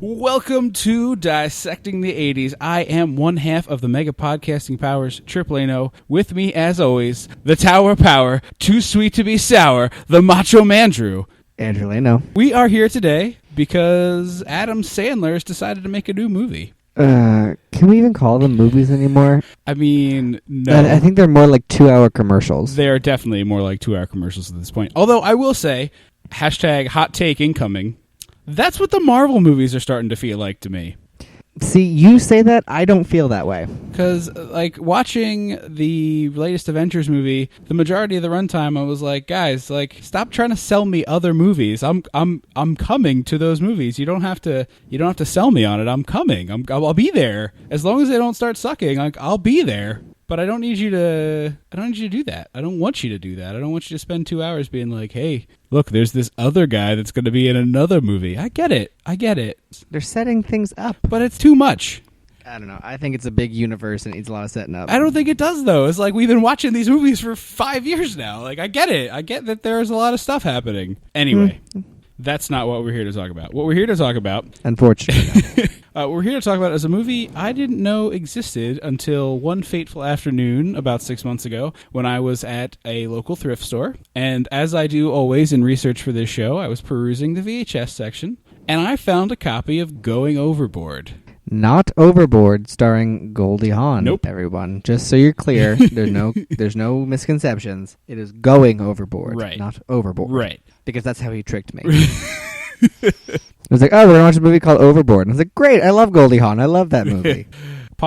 Welcome to Dissecting the 80s. I am one half of the Mega Podcasting Powers, Triple A. With me, as always, the Tower of Power, too sweet to be sour, the Macho Mandrew. Andrew Leno. We are here today because Adam Sandler has decided to make a new movie. Can we even call them movies anymore? I mean, no. I think they're more like 2-hour commercials. They are definitely more like 2-hour commercials at this point. Although I will say, hashtag hot take incoming, that's what the Marvel movies are starting to feel like to me. See, you say that, I don't feel that way. Because, like, watching the latest Avengers movie, the majority of the runtime, I was like, guys, like, stop trying to sell me other movies. I'm coming to those movies. You don't have to sell me on it. I'm coming. I'll be there as long as they don't start sucking. I'll be there. But I don't need you to do that. I don't want you to do that. I don't want you to spend 2 hours being like, hey, look, there's this other guy that's going to be in another movie. I get it. They're setting things up. But it's too much. I don't know. I think it's a big universe and it needs a lot of setting up. I don't think it does, though. It's like we've been watching these movies for 5 years now. Like, I get it. I get that there's a lot of stuff happening. Anyway, that's not what we're here to talk about. What we're here to talk about... Unfortunately. What we're here to talk about is a movie I didn't know existed until one fateful afternoon about 6 months ago when I was at a local thrift store. And as I do always in research for this show, I was perusing the VHS section, and I found a copy of Going Overboard. Not Overboard, starring Goldie Hawn. Nope. Everyone. Just so you're clear, there's no misconceptions. It is Going Overboard, right. Not Overboard. Right. Because that's how he tricked me. I was like, oh, we're going to watch a movie called Overboard. And I was like, great, I love Goldie Hawn. I love that movie.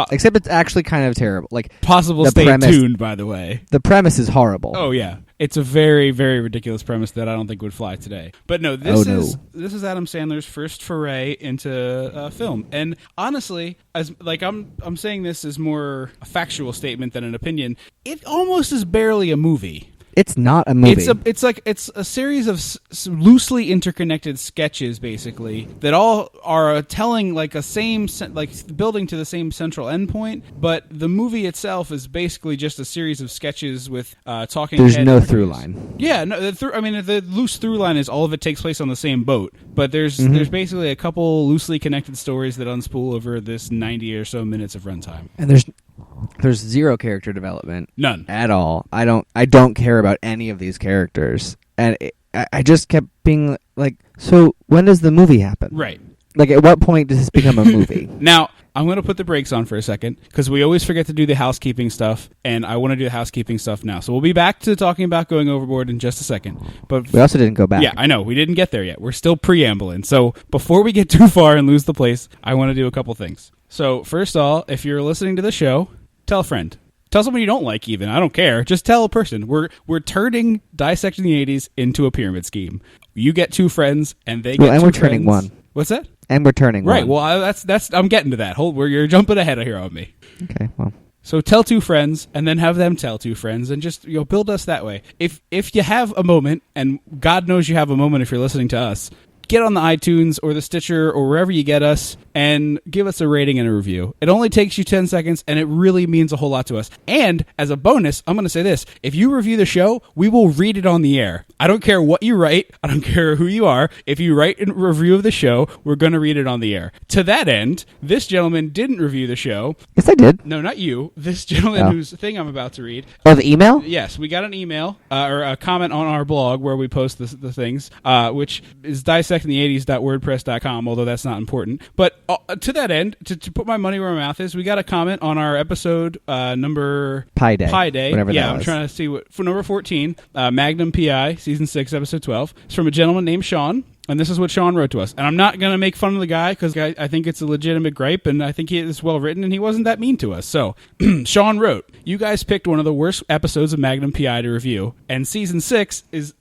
Except it's actually kind of terrible. Like possible stay tuned, by the way. The premise is horrible. Oh, yeah. It's a very, very ridiculous premise that I don't think would fly today. But no, this is Adam Sandler's first foray into film. And honestly, as like I'm saying this is more a factual statement than an opinion. It almost is barely a movie. It's not a movie. It's a series of loosely interconnected sketches, basically, that all are telling like building to the same central endpoint. But the movie itself is basically just a series of sketches with talking. There's no through line. Yeah, no. The loose through line is all of it takes place on the same boat. But there's basically a couple loosely connected stories that unspool over this 90 or so minutes of runtime. And there's zero character development. None. At all. I don't care about any of these characters. And I just kept being like, so when does the movie happen? Right. Like, at what point does this become a movie? Now, I'm going to put the brakes on for a second, because we always forget to do the housekeeping stuff, and I want to do the housekeeping stuff now. So we'll be back to talking about Going Overboard in just a second. But we also didn't go back. Yeah, I know. We didn't get there yet. We're still preambling. So before we get too far and lose the place, I want to do a couple things. So first of all, if you're listening to the show, tell a friend. Tell someone you don't like even. I don't care. Just tell a person. We're turning Dissecting the 80s into a pyramid scheme. You get 2 friends, and they get 2 friends. And we're turning 1. What's that? And we're turning 1. Right. Well, that's I'm getting to that. You're jumping ahead of here on me. Okay, well. So tell 2 friends, and then have them tell 2 friends, and just build us that way. If you have a moment, and God knows you have a moment if you're listening to us, get on the iTunes or the Stitcher or wherever you get us and give us a rating and a review. It only takes you 10 seconds, and it really means a whole lot to us. And as a bonus, I'm going to say this. If you review the show, we will read it on the air. I don't care what you write. I don't care who you are. If you write a review of the show, we're going to read it on the air. To that end, this gentleman didn't review the show. Yes, I did. No, not you. This gentleman whose thing I'm about to read. Oh, the email? Yes, we got an email or a comment on our blog where we post the things, which is dissectingthe80s.wordpress.com, although that's not important. But to that end, to put my money where my mouth is, we got a comment on our episode number... Pi Day. Whatever yeah, that was. I'm trying to see for number 14, Magnum PI, Season 6, Episode 12. It's from a gentleman named Sean. And this is what Sean wrote to us. And I'm not going to make fun of the guy because I think it's a legitimate gripe, and I think he is well written, and he wasn't that mean to us. So, Sean wrote, you guys picked one of the worst episodes of Magnum PI to review, and Season 6 is,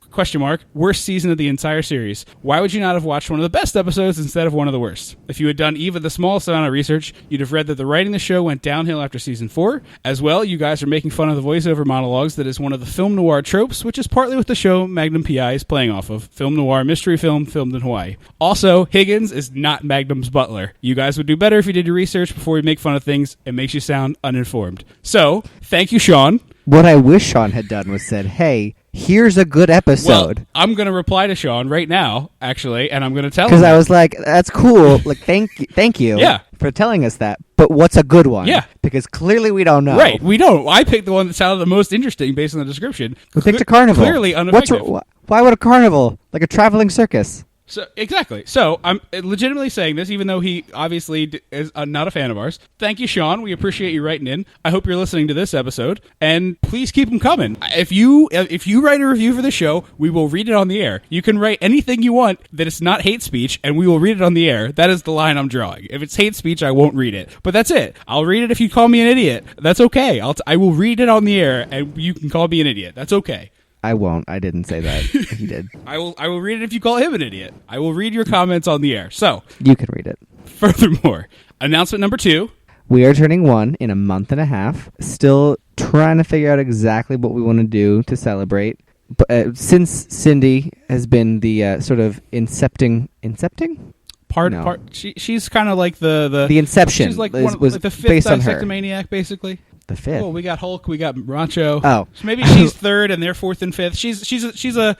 worst season of the entire series. Why would you not have watched one of the best episodes instead of one of the worst? If you had done even the smallest amount of research, you'd have read that the writing of the show went downhill after Season 4. As well, you guys are making fun of the voiceover monologues that is one of the film noir tropes, which is partly what the show Magnum PI is playing off of. Film noir mystery film filmed in Hawaii. Also, Higgins is not Magnum's butler. You guys would do better if you did your research before you make fun of things. It makes you sound uninformed. So, thank you, Sean. What I wish Sean had done was said, hey, here's a good episode. Well, I'm going to reply to Sean right now, actually, and I'm going to tell him. Because I was like, that's cool. Like, thank you for telling us that. But what's a good one? Yeah. Because clearly we don't know. Right, we don't. I picked the one that sounded the most interesting based on the description. We picked a carnival. Clearly ineffective. Why would a carnival? Like a traveling circus. So exactly. So I'm legitimately saying this, even though he obviously is not a fan of ours. Thank you, Sean. We appreciate you writing in. I hope you're listening to this episode, and please keep them coming. If you write a review for the show, we will read it on the air. You can write anything you want that it's not hate speech, and we will read it on the air. That is the line I'm drawing. If it's hate speech, I won't read it. But that's it. I'll read it if you call me an idiot. That's okay. I will read it on the air, and you can call me an idiot. That's okay. I won't. I didn't say that. He did. I will read it if you call him an idiot. I will read your comments on the air. So you can read it. Furthermore, announcement number 2. We are turning 1 in a month and a half. Still trying to figure out exactly what we want to do to celebrate. But since Cindy has been the sort of incepting she's kind of like the inception. She's like was like the fifth based on her. dissectomaniac, basically. The fifth. Well, we got Hulk, we got Rancho. Oh, so maybe she's third, and they're fourth and fifth. She's a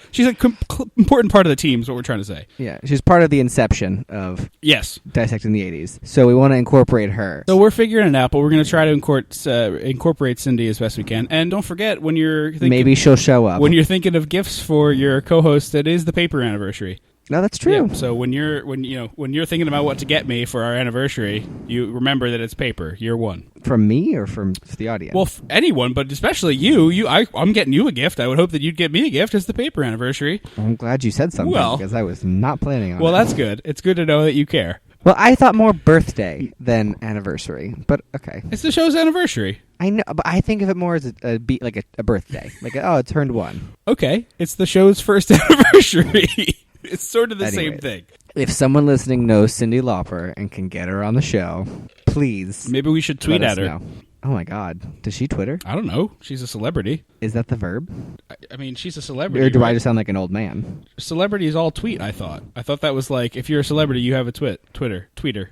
important part of the team. Is what we're trying to say. Yeah, she's part of the inception of dissecting the 80s. So we want to incorporate her. So we're figuring it out, but we're going to try to incorporate Cindy as best we can. And don't forget when you're thinking, maybe she'll show up when you're thinking of gifts for your co-host. It is the paper anniversary. No, that's true. Yeah, so when you're thinking about what to get me for our anniversary, you remember that it's paper. Year 1. From me or from the audience? Well, anyone, but especially you. I'm getting you a gift. I would hope that you'd get me a gift. It's the paper anniversary. I'm glad you said something because I was not planning on it. Well, that's good. It's good to know that you care. Well, I thought more birthday than anniversary, but okay. It's the show's anniversary. I know, but I think of it more as a birthday. Like, it turned 1. Okay, it's the show's first anniversary. It's sort of the same thing. If someone listening knows Cyndi Lauper and can get her on the show, please. Maybe we should tweet at her. Know. Oh my God. Does she Twitter? I don't know. She's a celebrity. Is that the verb? I mean, she's a celebrity. Or do I just sound like an old man? Celebrity is all tweet, I thought. I thought that was like, if you're a celebrity, you have a tweeter.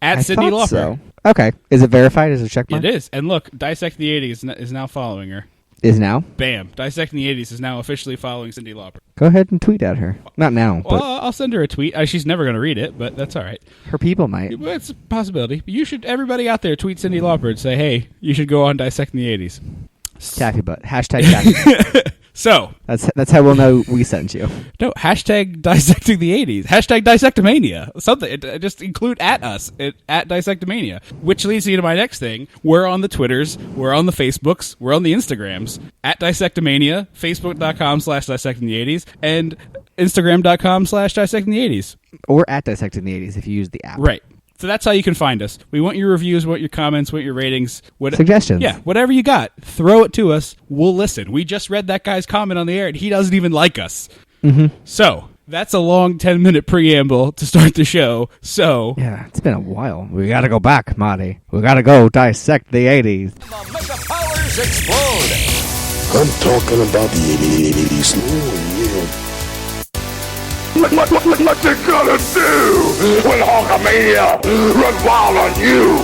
At I Cyndi Lauper. So. Okay. Is it verified? Is it a check mark? It is. And look, Dissect the 80s is now following her. Is now? Bam. Dissecting the 80s is now officially following Cyndi Lauper. Go ahead and tweet at her. Not now. Well, but I'll send her a tweet. She's never going to read it, but that's all right. Her people might. Well, it's a possibility. Everybody out there, tweet Cyndi Lauper and say, hey, you should go on Dissecting the 80s. Taffy butt. Hashtag taffy butt. So that's how we'll know we sent you. No, hashtag dissecting the 80s. Hashtag dissectomania. Something. Just include at us at dissectomania. Which leads me to my next thing. We're on the Twitters. We're on the Facebooks. We're on the Instagrams. At dissectomania. Facebook.com/dissecting the 80s. And Instagram.com/dissecting the 80s. Or at dissecting the 80s if you use the app. Right. So that's how you can find us. We want your reviews, want your comments, want your ratings. Suggestions. Yeah, whatever you got. Throw it to us. We'll listen. We just read that guy's comment on the air, and he doesn't even like us. Mm-hmm. So that's a long 10-minute preamble to start the show. So yeah, it's been a while. We got to go back, Marty. We got to go dissect the 80s. The mega powers explode. I'm talking about the 80s. Oh, yeah. What you gonna do when Hulkamania run wild on you?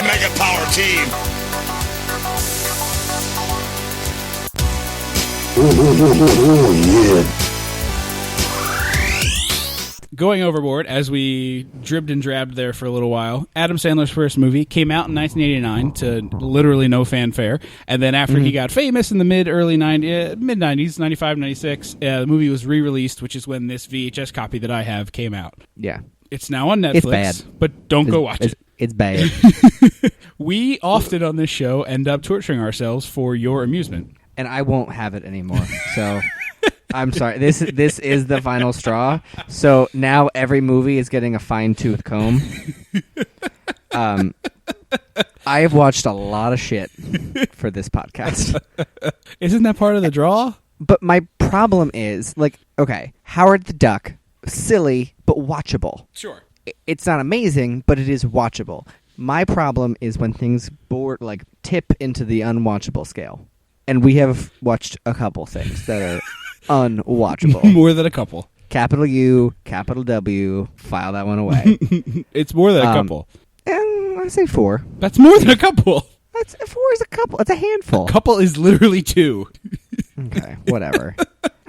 Mega Power Team. Oh, yeah. Going Overboard, as we dribbed and drabbed there for a little while, Adam Sandler's first movie came out in 1989 to literally no fanfare. And then after he got famous in the mid-90s, 95, 96, the movie was re-released, which is when this VHS copy that I have came out. Yeah. It's now on Netflix, it's bad. But don't go watch it. It's bad. We often on this show end up torturing ourselves for your amusement. And I won't have it anymore, so... I'm sorry. This is the final straw. So now every movie is getting a fine-tooth comb. I have watched a lot of shit for this podcast. Isn't that part of the draw? But my problem is, like, okay, Howard the Duck, silly, but watchable. Sure. It's not amazing, but it is watchable. My problem is when things tip into the unwatchable scale. And we have watched a couple things that are... unwatchable. More than a couple. Capital U, capital W, file that one away. It's more than a couple. And I say 4. That's more than a couple. I Four is a couple. It's a handful. Couple is literally 2. Okay, whatever.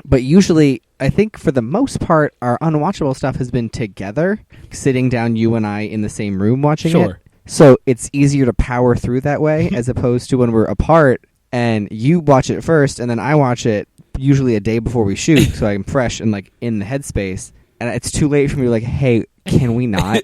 But usually, I think for the most part, our unwatchable stuff has been together, sitting down, you and I, in the same room watching it. Sure. So it's easier to power through that way, as opposed to when we're apart and you watch it first, and then I watch it usually a day before we shoot, so I'm fresh and like in the headspace. And it's too late for me to be like, hey, can we not?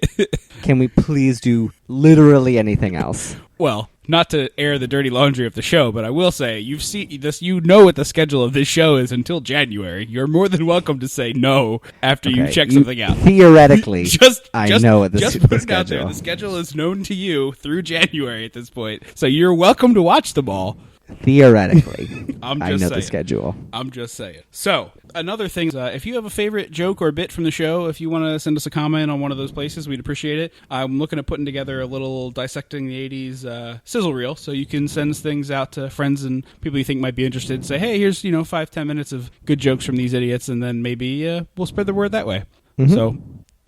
Can we please do literally anything else? Well, not to air the dirty laundry of the show, but I will say you've seen this. You know what the schedule of this show is until January. You're more than welcome to say no after you check something out. Theoretically, I know what just the put it out there. schedule. The schedule is known to you through January at this point, so you're welcome to watch them all. Theoretically, I know saying. the schedule. I'm just saying. So, another thing, if you have a favorite joke or bit from the show, if you want to send us a comment on one of those places, we'd appreciate it. I'm looking at putting together a little Dissecting the 80s sizzle reel, so you can send things out to friends and people you think might be interested. Say, hey, here's 5-10 minutes of good jokes from these idiots, and then maybe we'll spread the word that way. Mm-hmm. So...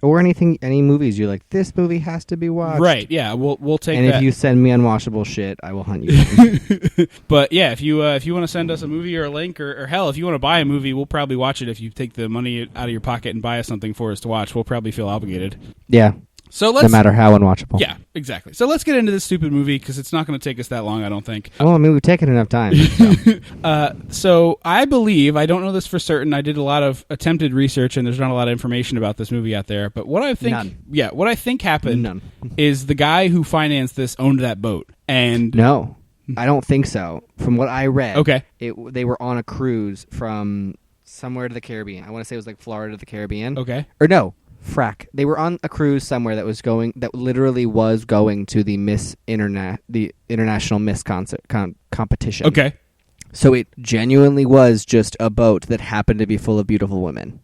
Or any movies you're like, this movie has to be watched. Right, yeah, we'll take and that. If you send me unwatchable shit, I will hunt you. But yeah, if you want to send us a movie or a link, or hell, if you want to buy a movie, we'll probably watch it. If you take the money out of your pocket and buy us something for us to watch, we'll probably feel obligated. Yeah. So let's, no matter how unwatchable. Yeah, exactly. So let's get into this stupid movie because it's not going to take us that long, I don't think. Well, I mean, we've taken enough time. So I believe, I don't know this for certain, I did a lot of attempted research and there's not a lot of information about this movie out there, but what I think happened is the guy who financed this owned that boat. And no, I don't think so. From what I read, okay, they were on a cruise from somewhere to the Caribbean. I want to say it was like Florida to the Caribbean. Okay. Or no. Frack. They were on a cruise somewhere that literally was going to the International Miss competition. Okay. So it genuinely was just a boat that happened to be full of beautiful women.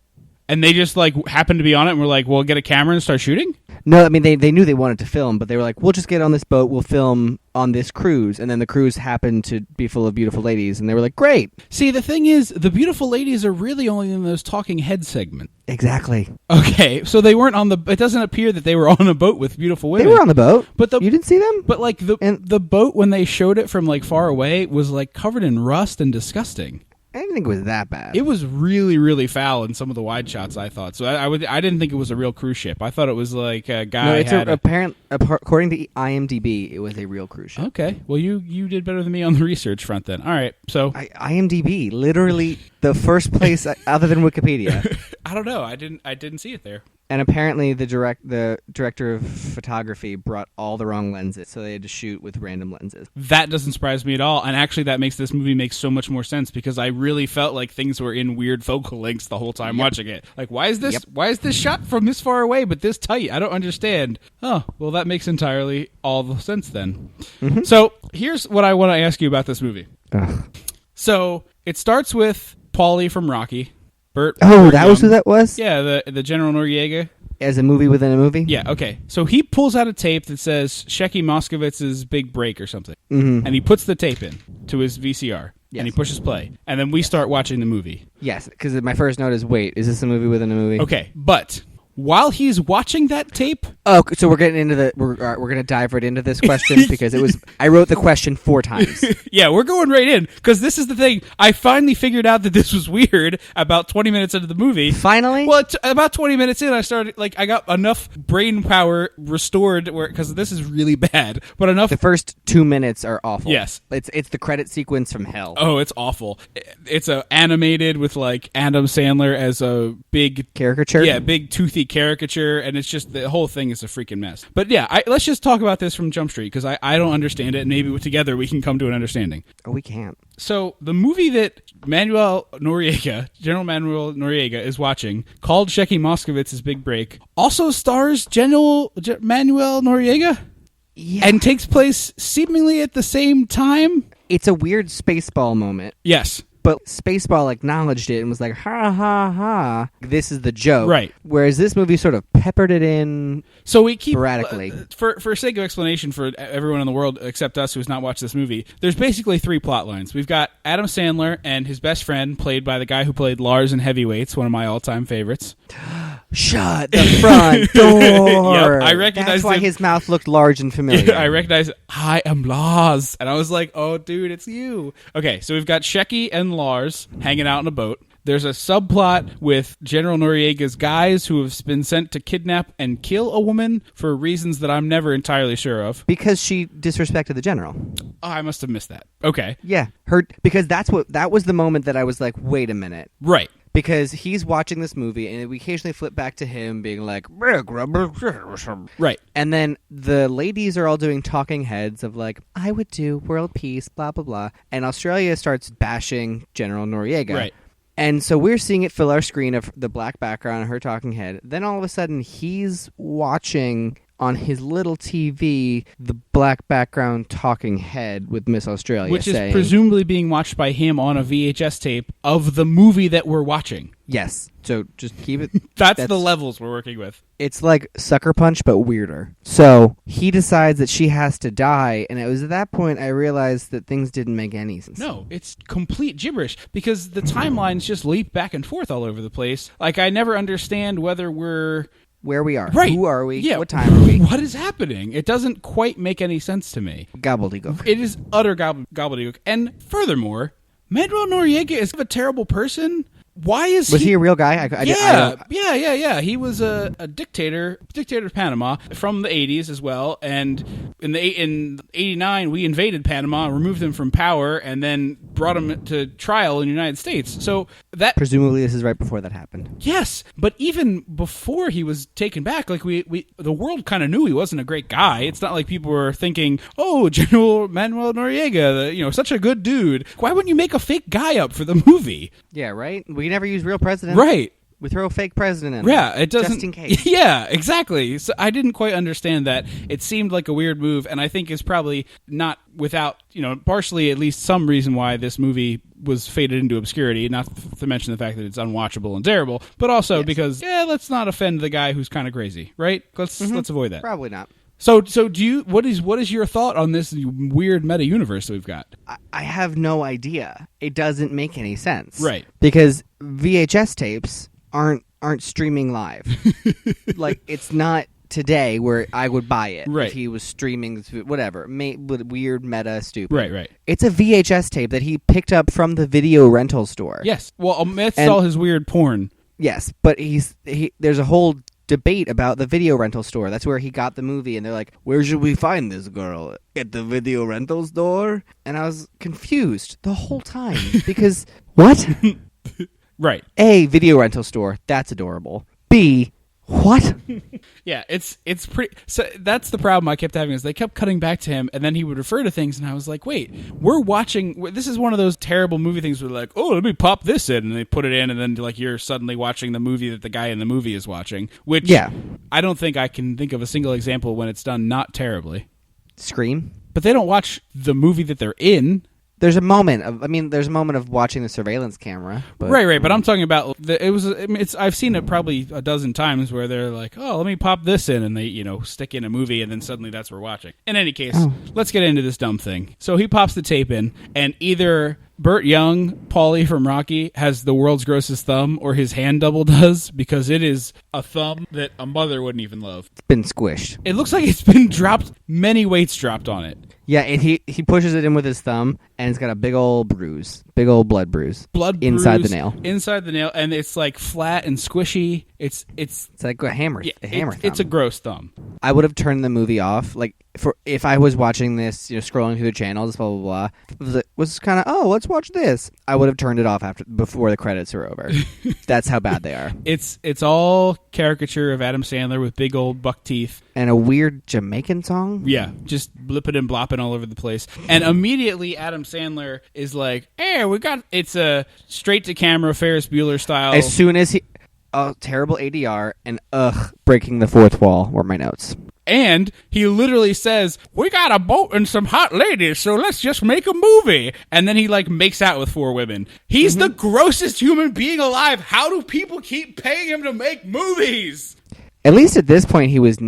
And they just happened to be on it and were like, well, get a camera and start shooting? No, I mean, they knew they wanted to film, but they were like, we'll just get on this boat, we'll film on this cruise. And then the cruise happened to be full of beautiful ladies, and they were like, great. See, the thing is, the beautiful ladies are really only in those talking head segment. Exactly. Okay, so they weren't on it doesn't appear that they were on a boat with beautiful women. They were on the boat, but you didn't see them? But the boat, when they showed it from far away, was covered in rust and disgusting. I didn't think it was that bad. It was really, really foul in some of the wide shots, I thought. So I didn't think it was a real cruise ship. I thought it was a guy. No, it's according to IMDb, it was a real cruise ship. Okay, well you did better than me on the research front then. All right, so IMDb, literally the first place other than Wikipedia. I don't know. I didn't see it there. And apparently the director of photography brought all the wrong lenses, so they had to shoot with random lenses. That doesn't surprise me at all, and actually that makes this movie make so much more sense because I really felt like things were in weird focal lengths the whole time watching it. Why is this shot from this far away but this tight? I don't understand. Oh, well that makes entirely all the sense then. Mm-hmm. So here's what I want to ask you about this movie. Ugh. So it starts with Paulie from Rocky. Burt that was who that was? Yeah, the General Noriega. As a movie within a movie? Yeah, okay. So he pulls out a tape that says Shecky Moskowitz's Big Break or something. Mm-hmm. And he puts the tape in to his VCR. Yes. And he pushes play. And then we start watching the movie. Yes, because my first note is, wait, is this a movie within a movie? Okay, but while he's watching that tape... Oh, so we're getting into we're going to dive right into this question because I wrote the question 4 times. Yeah, we're going right in because this is the thing. I finally figured out that this was weird about 20 minutes into the movie. Finally? Well, about 20 minutes in, I started, I got enough brain power restored because this is really bad, but enough... The first 2 minutes are awful. Yes. It's the credit sequence from hell. Oh, it's awful. It's animated with, Adam Sandler as a big... Caricature? Yeah, big toothy caricature, and it's just, the whole thing is a freaking mess. But yeah, let's just talk about this from Jump Street, because I don't understand it, and maybe together we can come to an understanding. Oh, we can't. So, the movie that General Manuel Noriega is watching, called Shecky Moskowitz's Big Break, also stars Manuel Noriega? Yeah. And takes place seemingly at the same time? It's a weird Spaceball moment. Yes. But Spaceball acknowledged it and was like, ha, ha, ha, this is the joke. Right. Whereas this movie sort of peppered it in so we keep, sporadically. For sake of explanation for everyone in the world except us who's not watched this movie, there's basically 3 plot lines. We've got Adam Sandler and his best friend, played by the guy who played Lars in Heavyweights, one of my all-time favorites. shut the front door. Yep, I recognized That's why him. his mouth looked large and familiar. I recognized, I am Lars. And I was like, oh, dude, it's you. Okay, so we've got Shecky and Lars hanging out in a boat. There's a subplot with General Noriega's guys who have been sent to kidnap and kill a woman for reasons that I'm never entirely sure of. Because she disrespected the general. Oh, I must have missed that. Okay. Yeah, because that was the moment that I was like, wait a minute. Right. Because he's watching this movie, and we occasionally flip back to him being like, Right. and then the ladies are all doing talking heads of like, I would do world peace, blah, blah, blah. And Australia starts bashing General Noriega. Right. And so we're seeing it fill our screen of the black background and her talking head. Then all of a sudden, he's watching on his little TV the black background talking head with Miss Australia, Which saying, is presumably being watched by him on a VHS tape of the movie that we're watching. yes. So just keep it. That's the levels we're working with. It's like Sucker Punch, but weirder. So he decides that she has to die, and it was at that point I realized that things didn't make any sense. No, it's complete gibberish because the timelines just leap back and forth all over the place. Like, I never understand whether we're... Where we are. Right. Who are we? Yeah. What time are we? What is happening? It doesn't quite make any sense to me. Gobbledygook. It is utter gobbledygook. And furthermore, Manuel Noriega is a terrible person. Why is Was he a real guy? Yeah. He was a dictator of Panama from the 80s as well. And in 89, we invaded Panama, removed him from power, and then brought him to trial in the United States. So that... Presumably this is right before that happened. Yes, but even before he was taken back, like the world kind of knew he wasn't a great guy. It's not like people were thinking, "Oh, General Manuel Noriega, such a good dude." Why wouldn't you make a fake guy up for the movie? Yeah, right? We never use real presidents. Right. We throw a fake president in. Yeah, it doesn't. Just in case. Yeah, exactly. So I didn't quite understand that. It seemed like a weird move, and I think is probably not without, partially at least some reason why this movie was faded into obscurity, not to mention the fact that it's unwatchable and terrible, but also because, let's not offend the guy who's kind of crazy, right? Let's avoid that. Probably not. So do you? What is your thought on this weird meta universe that we've got? I have no idea. It doesn't make any sense. Right. Because VHS tapes aren't streaming live. Like, it's not today where I would buy it if he was streaming whatever, weird meta stupid. Right. It's a VHS tape that he picked up from the video rental store. Yes. Well, that's all his weird porn. Yes, but there's a whole debate about the video rental store. That's where he got the movie, and they're like, "Where should we find this girl? At the video rental store?" And I was confused the whole time because what? Right. A, video rental store. That's adorable. B, what? Yeah, it's pretty. So that's the problem I kept having is they kept cutting back to him, and then he would refer to things, and I was like, wait, we're watching. This is one of those terrible movie things where like, oh, let me pop this in, and they put it in, and then like you're suddenly watching the movie that the guy in the movie is watching. Which I don't think I can think of a single example when it's done not terribly. Scream. But they don't watch the movie that they're in. There's a moment of watching the surveillance camera. But, Right. But I'm talking about I've seen it probably a dozen times where they're like, oh, let me pop this in, and they stick in a movie, and then suddenly that's what we're watching. In any case, let's get into this dumb thing. So he pops the tape in, and either Burt Young, Paulie from Rocky, has the world's grossest thumb, or his hand double does, because it is a thumb that a mother wouldn't even love. It's been squished. It looks like it's been dropped, many weights dropped on it. Yeah, and he pushes it in with his thumb, and it's got a big old blood bruise. Inside the nail. Inside the nail, and it's like flat and squishy. It's like a hammer. Yeah, a hammer thumb. It's a gross thumb. I would have turned the movie off, like if I was watching this, scrolling through the channels, blah blah blah. Was kind of let's watch this. I would have turned it off before the credits are over. That's how bad they are. It's all caricature of Adam Sandler with big old buck teeth and a weird Jamaican song. Yeah, just blipping and blopping all over the place. And immediately Adam Sandler is like, "Hey, it's a straight to camera Ferris Bueller style." As soon as terrible ADR and breaking the fourth wall were my notes. And he literally says, "We got a boat and some hot ladies, so let's just make a movie." And then he makes out with 4 women. He's the grossest human being alive. How do people keep paying him to make movies? At least at this point, he was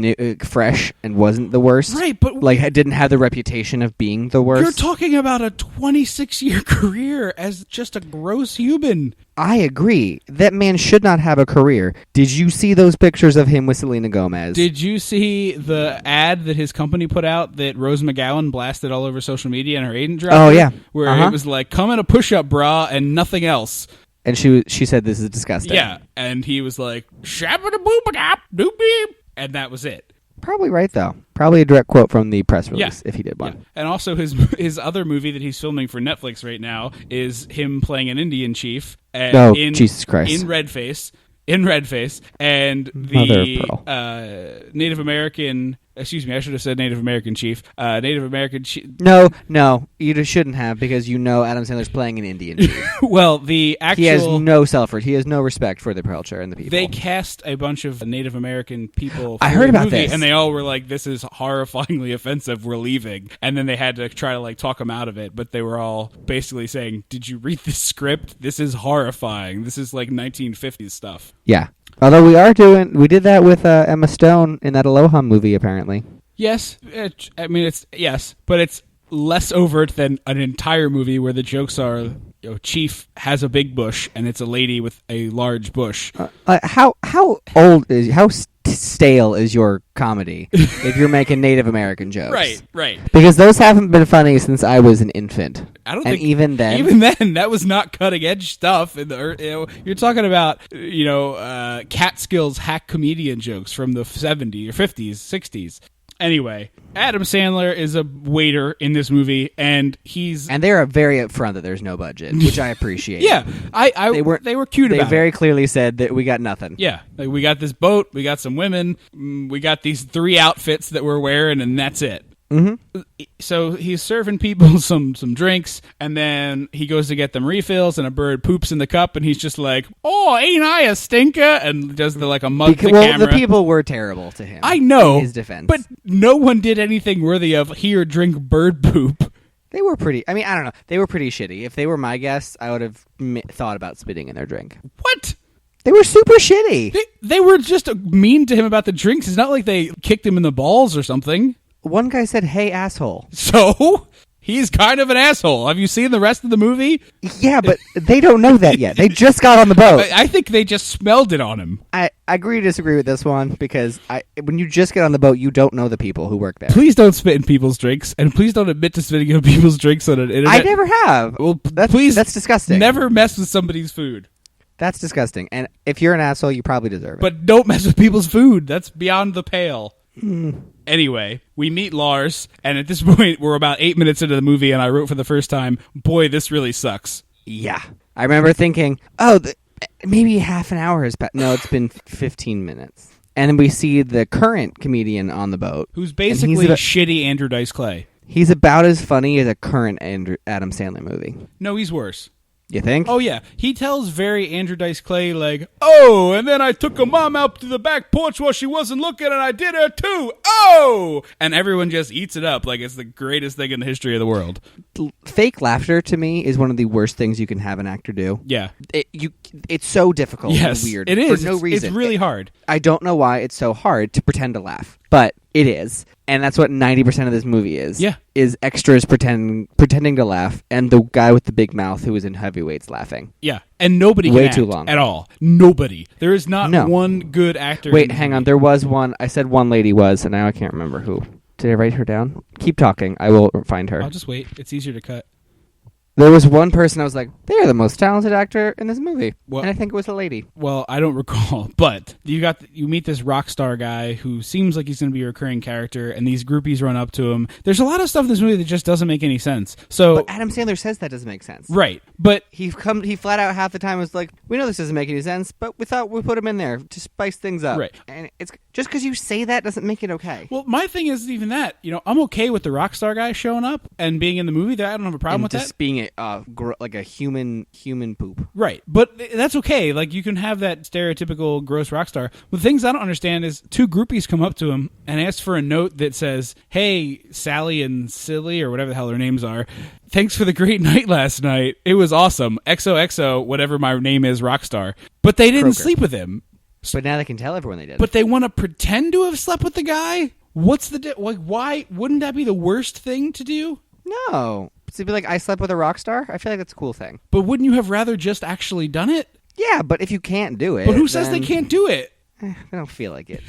fresh and wasn't the worst. Right, but like didn't have the reputation of being the worst. You're talking about a 26-year career as just a gross human. I agree. That man should not have a career. Did you see those pictures of him with Selena Gomez? Did you see the ad that his company put out that Rose McGowan blasted all over social media and her agent dropped? Oh, yeah. Where it was like, come in a push-up bra and nothing else. And she said this is disgusting. Yeah, and he was like, shabba-da-boop-a-dop, doop-beep, and that was it. Probably right, though. Probably a direct quote from the press release, if he did one. Yeah. And also his other movie that he's filming for Netflix right now is him playing an Indian chief. Jesus Christ. In Redface, and the Native American... Excuse me, I should have said Native American chief. Native American chief... No, you shouldn't have, because you know Adam Sandler's playing an Indian chief. Well, the actual... He has no he has no respect for the culture and the people. They cast a bunch of Native American people for I heard the about movie, this. and they all were like, this is horrifyingly offensive, we're leaving. And then they had to try to like talk them out of it, but they were all basically saying, did you read this script? This is horrifying. This is like 1950s stuff. Yeah. Although we did that with Emma Stone in that Aloha movie, apparently. Yes, but it's less overt than an entire movie where the jokes are, Chief has a big bush and it's a lady with a large bush. How stale is your comedy if you're making Native American jokes? Right. Because those haven't been funny since I was an infant. I don't and think even then, that was not cutting edge stuff. You're talking about Catskills hack comedian jokes from the 70s or 50s, 60s. Anyway, Adam Sandler is a waiter in this movie, and they're very upfront that there's no budget, which I appreciate. Yeah, they were cute about it. They very clearly said that we got nothing. Yeah, like, we got this boat, we got some women, we got these 3 outfits that we're wearing, and that's it. Mm-hmm. So he's serving people some drinks, and then he goes to get them refills, and a bird poops in the cup, and he's just like, "Oh, ain't I a stinker?" and does a mug to camera. The people were terrible to him. I know, in his defense, but no one did anything worthy of here drink bird poop. They were pretty. I mean, I don't know. They were pretty shitty. If they were my guests, I would have thought about spitting in their drink. What? They were super shitty. They were just mean to him about the drinks. It's not like they kicked him in the balls or something. One guy said, "Hey, asshole." So he's kind of an asshole. Have you seen the rest of the movie? Yeah, but they don't know that yet. They just got on the boat. I think they just smelled it on him. I agree to disagree with this one, because when you just get on the boat, you don't know the people who work there. Please don't spit in people's drinks, and please don't admit to spitting in people's drinks on an internet. I never have. Well, please, that's disgusting. Never mess with somebody's food. That's disgusting. And if you're an asshole, you probably deserve it. But don't mess with people's food. That's beyond the pale. Anyway, we meet Lars, and at this point, we're about 8 minutes into the movie, and I wrote for the first time, boy, this really sucks. Yeah. I remember thinking, maybe half an hour has passed. No, it's been 15 minutes. And then we see the current comedian on the boat. Who's basically shitty Andrew Dice Clay. He's about as funny as a current Adam Sandler movie. No, he's worse. You think? Oh, yeah. He tells very Andrew Dice Clay, like, "Oh, and then I took a mom out to the back porch while she wasn't looking, and I did her too. Oh!" And everyone just eats it up like it's the greatest thing in the history of the world. Fake laughter, to me, is one of the worst things you can have an actor do. Yeah. It's so difficult and weird. It is. For no reason. It's really hard. I don't know why it's so hard to pretend to laugh, but it is. And that's what 90% of this movie is. Yeah. Is extras pretending to laugh, and the guy with the big mouth who was in Heavyweights laughing. Yeah. And nobody Way can act too long. at all. Nobody. There is not one good actor. Wait, hang on. There was one. I said one lady was, and now I can't remember who. Did I write her down? Keep talking. I will find her. I'll just wait. It's easier to cut. There was one person I was like, they're the most talented actor in this movie. Well, and I think it was a lady. Well, I don't recall, but you meet this rock star guy who seems like he's going to be a recurring character, and these groupies run up to him. There's a lot of stuff in this movie that just doesn't make any sense. But Adam Sandler says that doesn't make sense. Right. But he flat out half the time was like, we know this doesn't make any sense, but we thought we'd put him in there to spice things up. Right. And it's just because you say that doesn't make it okay. Well, my thing is even that, I'm okay with the rock star guy showing up and being in the movie. I don't have a problem with just that. Being like a human poop. Right. But that's okay. Like, you can have that stereotypical gross rock star. The things I don't understand is 2 groupies come up to him and ask for a note that says, "Hey, Sally and Silly," or whatever the hell their names are, "thanks for the great night last night. It was awesome. XOXO, whatever my name is, rock star." But they didn't sleep with him. But now they can tell everyone they did. But they want to pretend to have slept with the guy? What's the why wouldn't that be the worst thing to do? No. So be like, I slept with a rock star? I feel like that's a cool thing. But wouldn't you have rather just actually done it? Yeah, but if you can't do it... But who says they can't do it? I don't feel like it.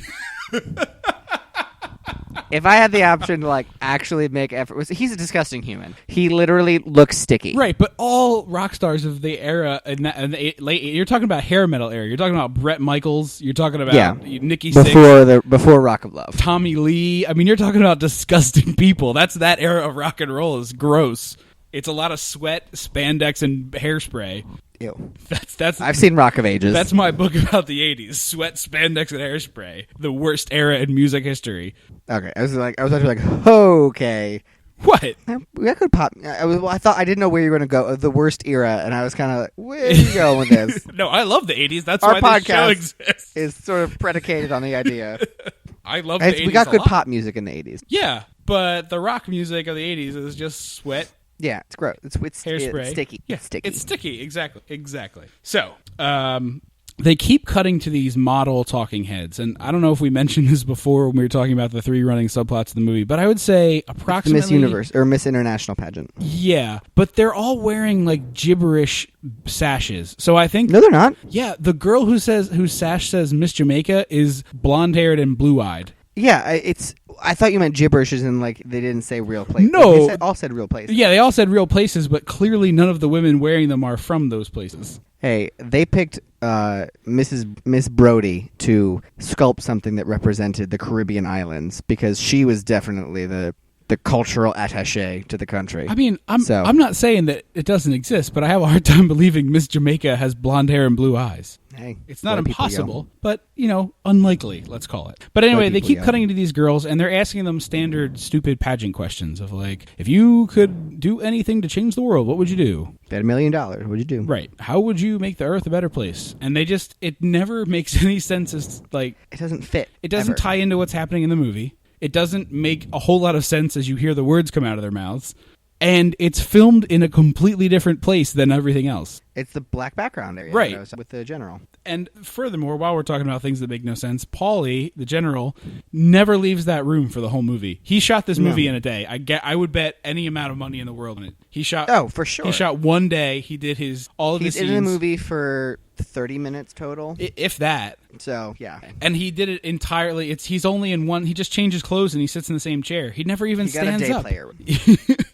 If I had the option to like actually make effort, he's a disgusting human. He literally looks sticky. Right, but all rock stars of the era in the late, you're talking about hair metal era. You're talking about Bret Michaels. You're talking about Nikki Sixx, before Rock of Love, Tommy Lee. I mean, you're talking about disgusting people. That's that era of rock and roll is gross. It's a lot of sweat, spandex, and hairspray. Ew. That's I've seen Rock of Ages. That's my book about the 80s. Sweat, spandex, and hairspray. The worst era in music history. Okay, I was actually like, okay. What? That could pop. I thought I didn't know where you were going to go. The worst era, and I was kind of like, where are you going with this? No, I love the 80s. That's Our why this show podcast exists. is sort of predicated on the idea. I love the 80s. We got a good lot. pop music in the 80s. Yeah, but the rock music of the 80s is just sweat. Yeah, it's gross. It's Hairspray. It's sticky. Yeah, it's sticky. It's sticky. Exactly. So, they keep cutting to these model talking heads, and I don't know if we mentioned this before when we were talking about the 3 running subplots of the movie, but I would say approximately Miss Universe or Miss International pageant. Yeah, but they're all wearing like gibberish sashes. So I think No, they're not. Yeah, the girl whose sash says Miss Jamaica is blonde-haired and blue-eyed. Yeah, I thought you meant gibberish as in like they didn't say real place. No. They all said real place. Yeah, they all said real places, but clearly none of the women wearing them are from those places. Hey, they picked Miss Brody to sculpt something that represented the Caribbean islands because she was definitely the cultural attaché to the country. I mean, I'm not saying that it doesn't exist, but I have a hard time believing Miss Jamaica has blonde hair and blue eyes. Hey, It's not let people impossible, go. but, unlikely, let's call it. But anyway, they people keep go. cutting to these girls, and they're asking them standard, stupid pageant questions of like, if you could do anything to change the world, what would you do? Bet $1 million. What'd you do? Right. How would you make the earth a better place? And it never makes any sense as, like... It doesn't fit. It doesn't ever. tie into what's happening in the movie. It doesn't make a whole lot of sense as you hear the words come out of their mouths. And it's filmed in a completely different place than everything else. It's the black background area. Right. With the general. And furthermore, while we're talking about things that make no sense, Paulie, the general, never leaves that room for the whole movie. He shot this movie in a day. I would bet any amount of money in the world on it. He shot. Oh, for sure. He shot one day. He did all of He's the scenes. in the movie for 30 minutes total. If that. So, yeah. And he did it entirely. He's only in one. He just changes clothes and he sits in the same chair. He never even He got a stands day up. player.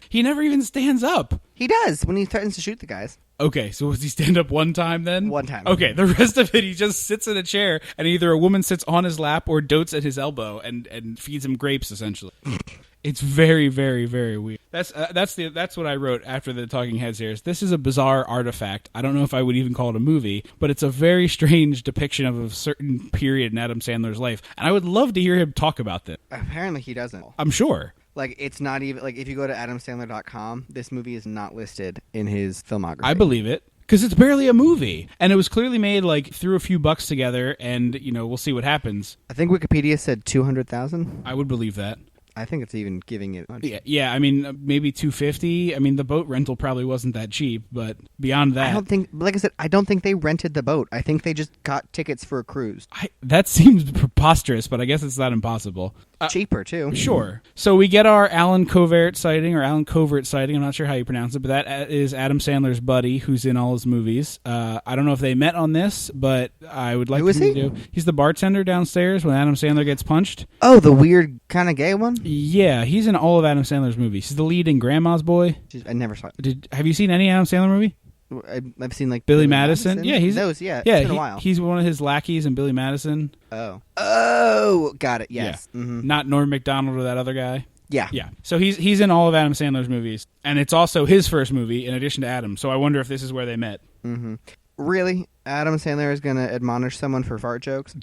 He never even stands up. He does when he threatens to shoot the guys. Okay, so does he stand up one time then? One time. Okay, the rest of it he just sits in a chair and either a woman sits on his lap or dotes at his elbow and feeds him grapes essentially. It's very, very, very weird. That's what I wrote after the Talking Heads here. This is a bizarre artifact. I don't know if I would even call it a movie, but it's a very strange depiction of a certain period in Adam Sandler's life. And I would love to hear him talk about this. Apparently he doesn't. I'm sure. Like, it's not even... Like, if you go to AdamSandler.com, this movie is not listed in his filmography. I believe it. Because it's barely a movie. And it was clearly made, like, threw a few bucks together, and, we'll see what happens. I think Wikipedia said 200,000. I would believe that. I think it's even giving it much. Yeah, I mean, maybe 250. I mean, the boat rental probably wasn't that cheap, but beyond that... I don't think... Like I said, I don't think they rented the boat. I think they just got tickets for a cruise. That seems preposterous, but I guess it's not impossible. Cheaper, too. Sure. So we get our Alan Covert sighting, I'm not sure how you pronounce it, but that is Adam Sandler's buddy who's in all his movies. I don't know if they met on this, but I would like Who is him he? to do. He's the bartender downstairs when Adam Sandler gets punched. Oh, the weird kind of gay one? Yeah, he's in all of Adam Sandler's movies. He's the lead in Grandma's Boy. I never saw it. Have you seen any Adam Sandler movie? I've seen, like... Billy Madison? Yeah, he's those, yeah. Yeah, It's been a while. he's one of his lackeys in Billy Madison. Oh, got it, yes. Yeah. Mm-hmm. Not Norm Macdonald or that other guy. Yeah. Yeah. So he's in all of Adam Sandler's movies, and it's also his first movie in addition to Adam. So I wonder if this is where they met. Mm-hmm. Really? Adam Sandler is going to admonish someone for fart jokes?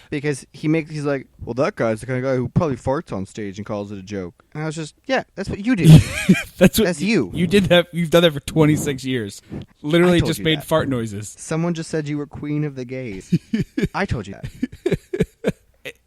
Because he's like, well, that guy's the kind of guy who probably farts on stage and calls it a joke. And I was just, yeah, that's what you do. That's you. You did that. You've done that for 26 years. Literally I told just you made that. fart noises. Someone just said you were queen of the gays. I told you that.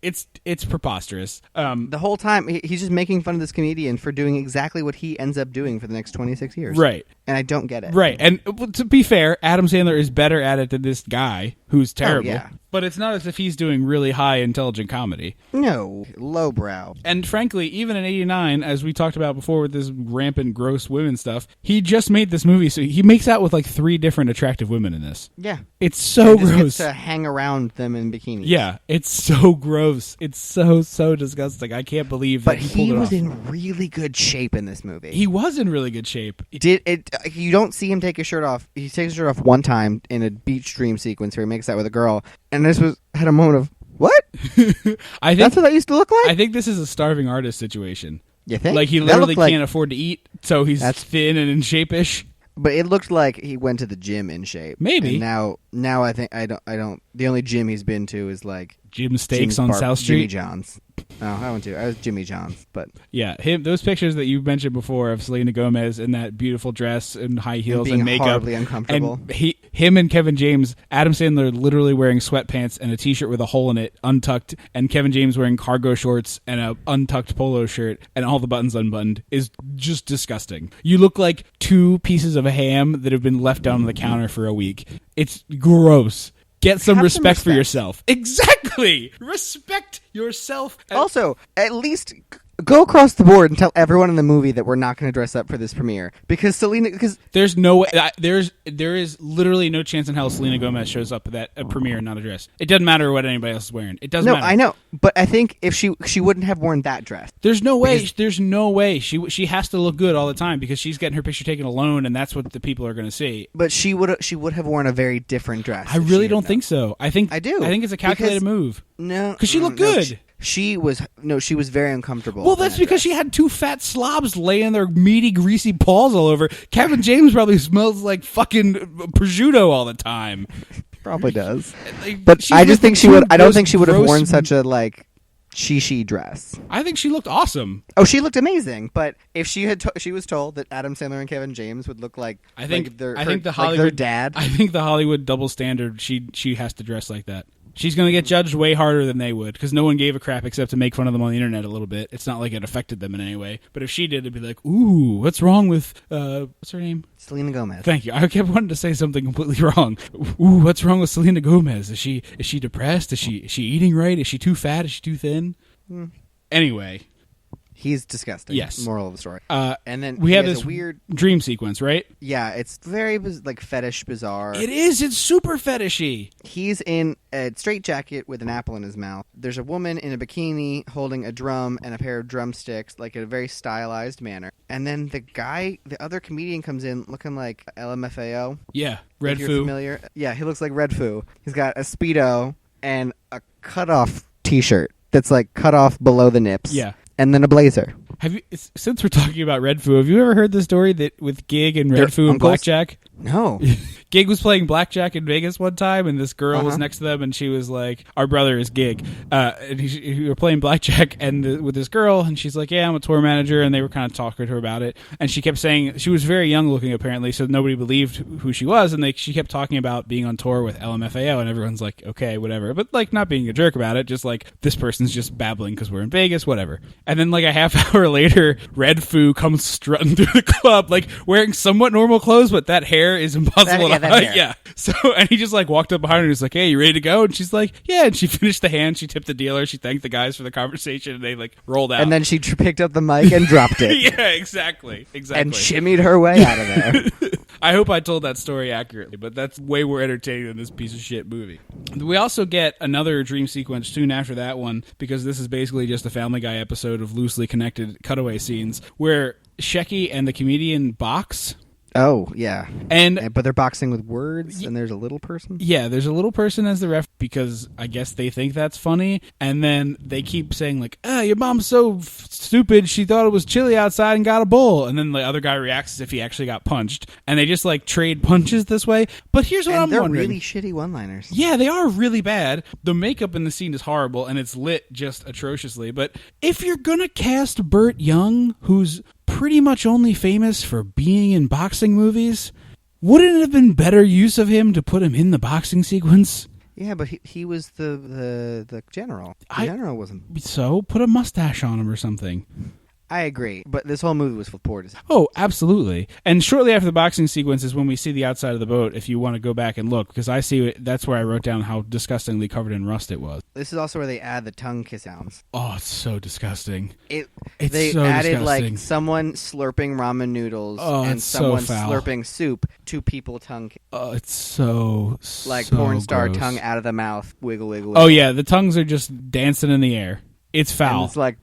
It's preposterous. The whole time, he's just making fun of this comedian for doing exactly what he ends up doing for the next 26 years. Right. And I don't get it. Right. And to be fair, Adam Sandler is better at it than this guy who's terrible. Oh, yeah. But it's not as if he's doing really high intelligent comedy. No, lowbrow. And frankly, even in 89, as we talked about before with this rampant gross women stuff, he just made this movie, so he makes out with like 3 different attractive women in this. Yeah. It's so And just gross. gets to hang around them in bikinis. Yeah, it's so gross. It's so disgusting. I can't believe that But he he pulled it was off. in really good shape in this movie. He was in really good shape. You don't see him take his shirt off. He takes his shirt off one time in a beach dream sequence where he makes out with a girl, and this had a moment of what? I think That's what that used to look like. I think this is a starving artist situation. You think? Like he That literally looked like- can't afford to eat, so he's thin and in shape-ish. But it looked like he went to the gym in shape. Maybe. And now I think I don't. The only gym he's been to is like Jim Steaks Jim's on South Jimmy Street. John's. No, I went to. I was Jimmy John's, but Yeah, those pictures that you mentioned before of Selena Gomez in that beautiful dress and high heels being and makeup, horribly uncomfortable. and him and Kevin James, Adam Sandler literally wearing sweatpants and a t-shirt with a hole in it, untucked, and Kevin James wearing cargo shorts and a untucked polo shirt and all the buttons unbuttoned is just disgusting. You look like 2 pieces of ham that have been left down on the counter for a week. It's gross. Get some Have respect some for respect. yourself. Exactly. Respect yourself. also at least go across the board and tell everyone in the movie that we're not going to dress up for this premiere because There's no way. There is literally no chance in hell Selena Gomez shows up at a premiere and not a dress. It doesn't matter what anybody else is wearing. It doesn't no, matter. I know, but I think if she wouldn't have worn that dress. There's no way. There's no way. She has to look good all the time because she's getting her picture taken alone, and that's what the people are going to see. But she would have worn a very different dress. I really don't think so. I do. I think it's a calculated Because- move. No, Because she looked no, good. She was very uncomfortable. Well, in that's that because dress. she had 2 fat slobs laying their meaty, greasy paws all over. Kevin James probably smells like fucking prosciutto all the time. probably does. Like, But she's I with just think the she would. two I don't gross- think she would have gross- worn such a like she dress. I think she looked awesome. Oh, she looked amazing. But if she was told that Adam Sandler and Kevin James would look like I think their Hollywood dad. I think the Hollywood double standard. She has to dress like that. She's going to get judged way harder than they would because no one gave a crap except to make fun of them on the internet a little bit. It's not like it affected them in any way. But if she did, it'd be like, ooh, what's wrong with what's her name? Selena Gomez. Thank you. I kept wanting to say something completely wrong. Ooh, what's wrong with Selena Gomez? Is she depressed? Is she eating right? Is she too fat? Is she too thin? Anyway. He's disgusting. Yes. Moral of the story. And then We he have has this a weird. dream sequence, right? Yeah, it's very like fetish bizarre. It is. It's super fetishy. He's in a straitjacket with an apple in his mouth. There's a woman in a bikini holding a drum and a pair of drumsticks, like in a very stylized manner. And then the other comedian comes in looking like LMFAO. Yeah. If Red you're Foo. familiar. Yeah, he looks like Red Foo. He's got a Speedo and a cutoff T-shirt that's like cut off below the nips. Yeah. And then a blazer. Have you, since we're talking about Red Foo, have you ever heard the story that with Gig and They're Red Foo and uncles? Blackjack? No. Gig was playing blackjack in Vegas one time, and this girl was Uh-huh. next to them, and she was like, "Our brother is Gig," and we were playing blackjack and with this girl, and she's like, "Yeah, I'm a tour manager," and they were kind of talking to her about it, and she kept saying she was very young looking apparently, so nobody believed who she was, and she kept talking about being on tour with LMFAO, and everyone's like, "Okay, whatever," but like not being a jerk about it, just like this person's just babbling because we're in Vegas, whatever. And then like a half hour later, Red Foo comes strutting through the club, like wearing somewhat normal clothes, but that hair is impossible to that hide. hair. Yeah. So, and he just like walked up behind her and was like, "Hey, you ready to go?" And she's like, "Yeah." And she finished the hand. She tipped the dealer. She thanked the guys for the conversation, and they like rolled out. And then she picked up the mic and dropped it. yeah, exactly. And shimmied her way out of there. I hope I told that story accurately, but that's way more entertaining than this piece of shit movie. We also get another dream sequence soon after that one, because this is basically just a Family Guy episode of loosely connected cutaway scenes where Shecky and the comedian box. Oh, yeah. And But they're boxing with words, and there's a little person? yeah, there's a little person as the ref because I guess they think that's funny, and then they keep saying like, your mom's so stupid, she thought it was chilly outside and got a bowl, and then the other guy reacts as if he actually got punched, and they just like trade punches this way. But here's what And I'm they're wondering. really shitty one-liners. Yeah, they are really bad. The makeup in the scene is horrible, and it's lit just atrociously. But if you're gonna cast Burt Young, who's pretty much only famous for being in boxing movies, wouldn't it have been better use of him to put him in the boxing sequence? Yeah, but he was the general. The general wasn't. So put a mustache on him or something. I agree, but this whole movie was full of poor design. Oh, absolutely. And shortly after the boxing sequence is when we see the outside of the boat, if you want to go back and look, because I see it, that's where I wrote down how disgustingly covered in rust it was. This is also where they add the tongue kiss sounds. Oh, it's so disgusting. They so added disgusting. like someone slurping ramen noodles and it's so someone foul. slurping soup, two people tongue Oh, it's so like so porn star gross. tongue out of the mouth, wiggle, wiggle. Oh, yeah, the tongues are just dancing in the air. It's And foul. it's like.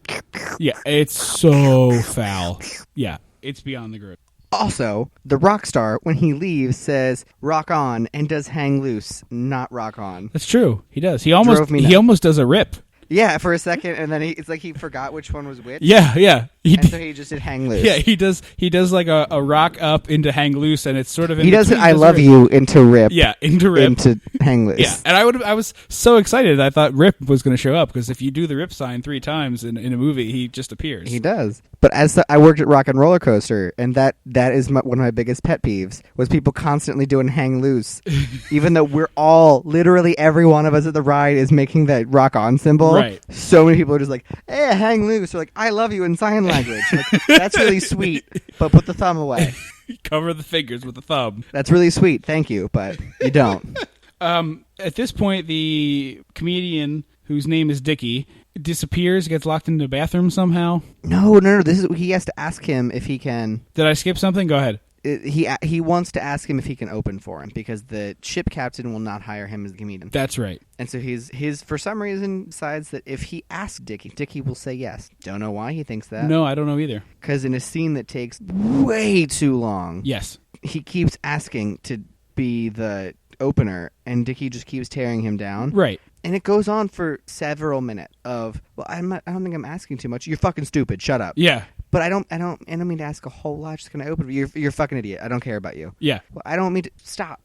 Yeah, it's so foul. Yeah, it's beyond the grip. Also, the rock star, when he leaves, says "rock on" and does "hang loose," not "rock on." That's true. He does. He Drove me nuts. almost does a rip. Yeah, for a second, and then it's like he forgot which one was which. Yeah. And so he just did "hang loose." Yeah, he does like a rock up into hang loose, and it's sort of in He does it. between. I love rip. you into rip. Yeah, into rip. Into hang loose. Yeah, and I was so excited. I thought Rip was going to show up because if you do the Rip sign 3 times in a movie, he just appears. He does. But I worked at Rock and Roller Coaster, and that is one of my biggest pet peeves was people constantly doing hang loose, even though we're all literally every one of us at the ride is making that rock on symbol. Right. So many people are just like, "Hey, hang loose," or like, "I love you" in sign language. Like, that's really sweet, but put the thumb away. Cover the fingers with a thumb. That's really sweet, thank you, but you don't. At this point, the comedian whose name is Dickie disappears, gets locked into the bathroom somehow. No. This is he has to ask him if he can. Did I skip something? Go ahead. He wants to ask him if he can open for him because the ship captain will not hire him as the comedian. That's right. And so his for some reason decides that if he asks Dickie will say yes. Don't know why he thinks that. No, I don't know either. Because in a scene that takes way too long, Yes. he keeps asking to be the opener, and Dickie just keeps tearing him down. Right. And it goes on for several minutes of, well, I don't think I'm asking too much. You're fucking stupid. Shut up. Yeah. But I don't mean to ask a whole lot. Just gonna open. You're a fucking idiot. I don't care about you. Yeah. Well, I don't mean to stop.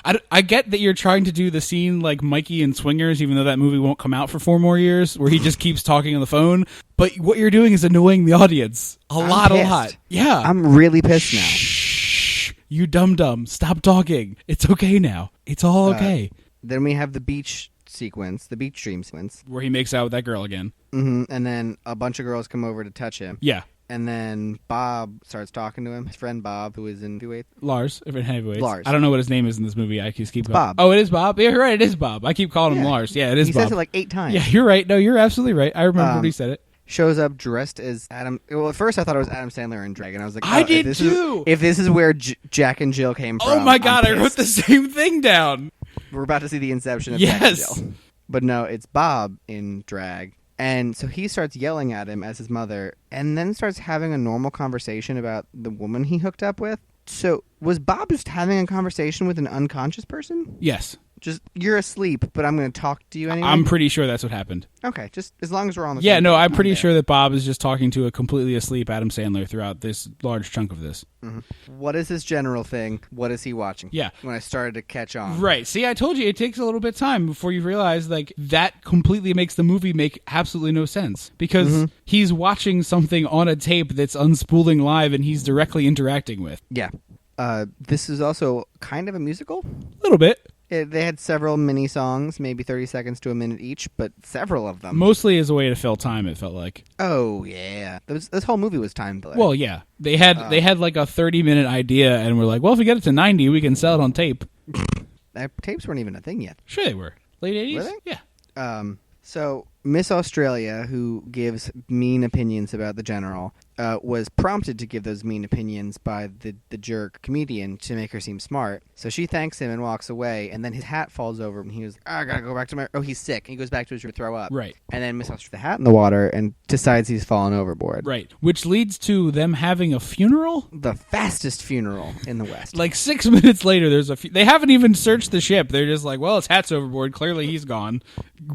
I get that you're trying to do the scene like Mikey and Swingers, even though that movie won't come out for 4 more years, where he just keeps talking on the phone. But what you're doing is annoying the audience a lot. Yeah. I'm really pissed now. Shh. You dum-dum. Stop talking. It's okay now. It's all okay. Then we have the beach sequence, the beach dream sequence. Where he makes out with that girl again. Mm-hmm. And then a bunch of girls come over to touch him. Yeah. And then Bob starts talking to him. His friend Bob, who is in heavyweight. Lars, if in heavyweights. Lars. I don't know what his name is in this movie. I just keep Bob. Oh, it is Bob? Yeah, you're right. It is Bob. I keep calling him Yeah. Lars. Yeah, it is He Bob. says it like 8 times. Yeah, you're right. No, you're absolutely right. I remember when he said it. Shows up dressed as Adam. Well, at first I thought it was Adam Sandler in drag, and I was like, I if did this too. If this is where Jack and Jill came from. Oh my God, I I'm wrote pissed. the same thing down. We're about to see the inception of Jack and Yes. Jill. But no, it's Bob in drag. And so he starts yelling at him as his mother, and then starts having a normal conversation about the woman he hooked up with. So was Bob just having a conversation with an unconscious person? Yes. Just, you're asleep, but I'm going to talk to you anyway? I'm pretty sure that's what happened. Okay, just as long as we're on the Yeah, same no, page, I'm pretty there. sure that Bob is just talking to a completely asleep Adam Sandler throughout this large chunk of this. Mm-hmm. What is his general thing? What is he watching? Yeah. When I started to catch on. Right. See, I told you it takes a little bit of time before you realize like that completely makes the movie make absolutely no sense because he's watching something on a tape that's unspooling live and he's directly interacting with. Yeah. This is also kind of a musical. A little bit. They had several mini songs, maybe 30 seconds to a minute each, but several of them. Mostly as a way to fill time, it felt like. Oh, yeah. This whole movie was time filler. Well, yeah. They had like a 30-minute idea and we're like, well, if we get it to 90, we can sell it on tape. Tapes weren't even a thing yet. Sure they were. Late 80s? Were they? Yeah. So Miss Australia, who gives mean opinions about the general, was prompted to give those mean opinions by the jerk comedian to make her seem smart. So she thanks him and walks away, and then his hat falls over, and he goes, I gotta go back to my... Oh, he's sick. And he goes back to his room to throw up. Right. And then Miss Australia the hat in the water and decides he's fallen overboard. Right. Which leads to them having a funeral? The fastest funeral in the West. Like 6 minutes later, there's they haven't even searched the ship. They're just like, well, his hat's overboard. Clearly he's gone.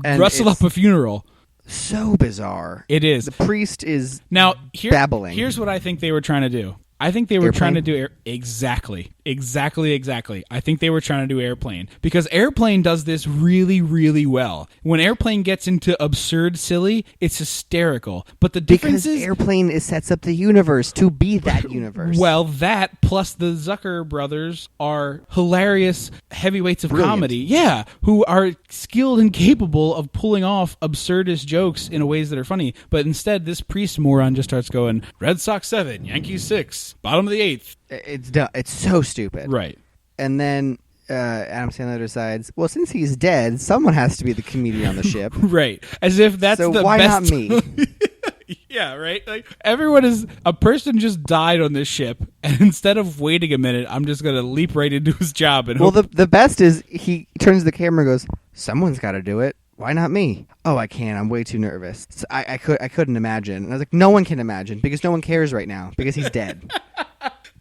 And Rustle up a funeral. So bizarre. It is. The priest is Now, babbling. Here's what I think they were trying to do. I think they were trying to do exactly Exactly. I think they were trying to do Airplane because Airplane does this really, really well. When Airplane gets into absurd silly, it's hysterical. But the difference because is Airplane sets up the universe to be that universe. Well, that plus the Zucker brothers are hilarious heavyweights of Brilliant. comedy. Yeah, who are skilled and capable of pulling off absurdist jokes in ways that are funny. But instead, this priest moron just starts going, Red Sox 7, Yankees 6, bottom of the 8th. It's dumb. It's so stupid. Right. And then Adam Sandler decides, well, since he's dead, someone has to be the comedian on the ship. Right. As if that's So the why best. not me? Yeah, right? Like everyone is a person just died on this ship, and instead of waiting a minute, I'm just gonna leap right into his job and Well, hope. the best is he turns to the camera and goes, someone's got to do it. Why not me? Oh, I can't. I'm way too nervous. So I couldn't imagine. And I was like, no one can imagine because no one cares right now because he's dead.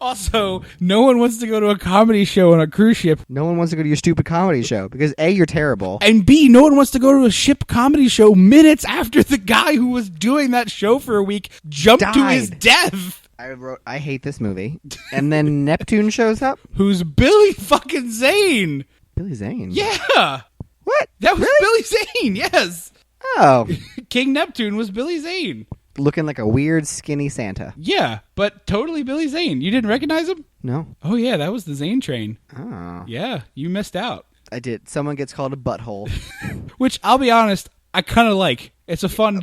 Also, no one wants to go to a comedy show on a cruise ship. No one wants to go to your stupid comedy show because A, you're terrible. And B, no one wants to go to a ship comedy show minutes after the guy who was doing that show for a week jumped to his Died. death. I wrote, I hate this movie. And then Neptune shows up. Who's Billy fucking Zane? Billy Zane. Yeah. What? That was Really? Billy Zane, yes. Oh. King Neptune was Billy Zane. Looking like a weird, skinny Santa. Yeah, but totally Billy Zane. You didn't recognize him? No. Oh, yeah, that was the Zane train. Oh. Yeah, you missed out. I did. Someone gets called a butthole. Which, I'll be honest, I kind of like. It's a fun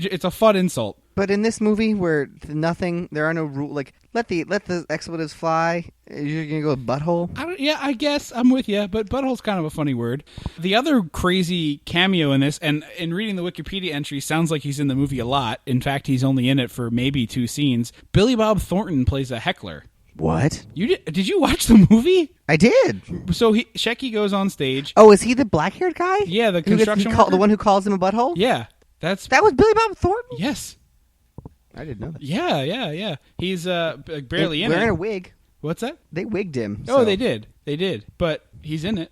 insult. But in this movie where there are no rules, like, let the expletives fly, you're going to go with butthole? I guess I'm with you, but butthole's kind of a funny word. The other crazy cameo in this, and in reading the Wikipedia entry, sounds like he's in the movie a lot. In fact, he's only in it for maybe 2 scenes. Billy Bob Thornton plays a heckler. What? Did you watch the movie? I did. So Shecky goes on stage. Oh, is he the black-haired guy? Yeah, the Who gets- construction the worker? one who calls him a butthole? Yeah, That was Billy Bob Thornton? yes. I didn't know that. Yeah. He's barely in Wearing it. a wig. What's that? They wigged him. Oh, so- they did. But he's in it.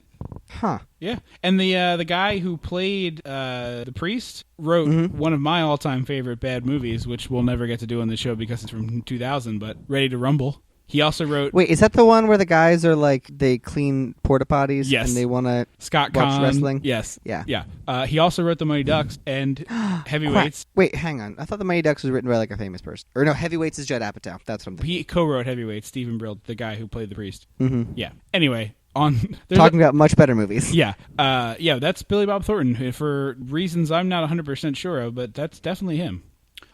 Huh. Yeah, and the guy who played the priest wrote one of my all-time favorite bad movies, which we'll never get to do on the show because it's from 2000. But Ready to Rumble. He also wrote Wait, is that the one where the guys are like, they clean porta potties? Yes. And they want to Scott watch Conn. wrestling? Yes, Yeah. He also wrote The Mighty Ducks and Heavyweights. Wait, hang on. I thought The Mighty Ducks was written by like a famous person. Or no, Heavyweights is Judd Apatow. That's what I'm thinking. He co-wrote Heavyweights. Stephen Brill, the guy who played the priest. Mm-hmm. Yeah. Anyway, on there's Talking about much better movies. Yeah, that's Billy Bob Thornton for reasons I'm not 100% sure of, but that's definitely him.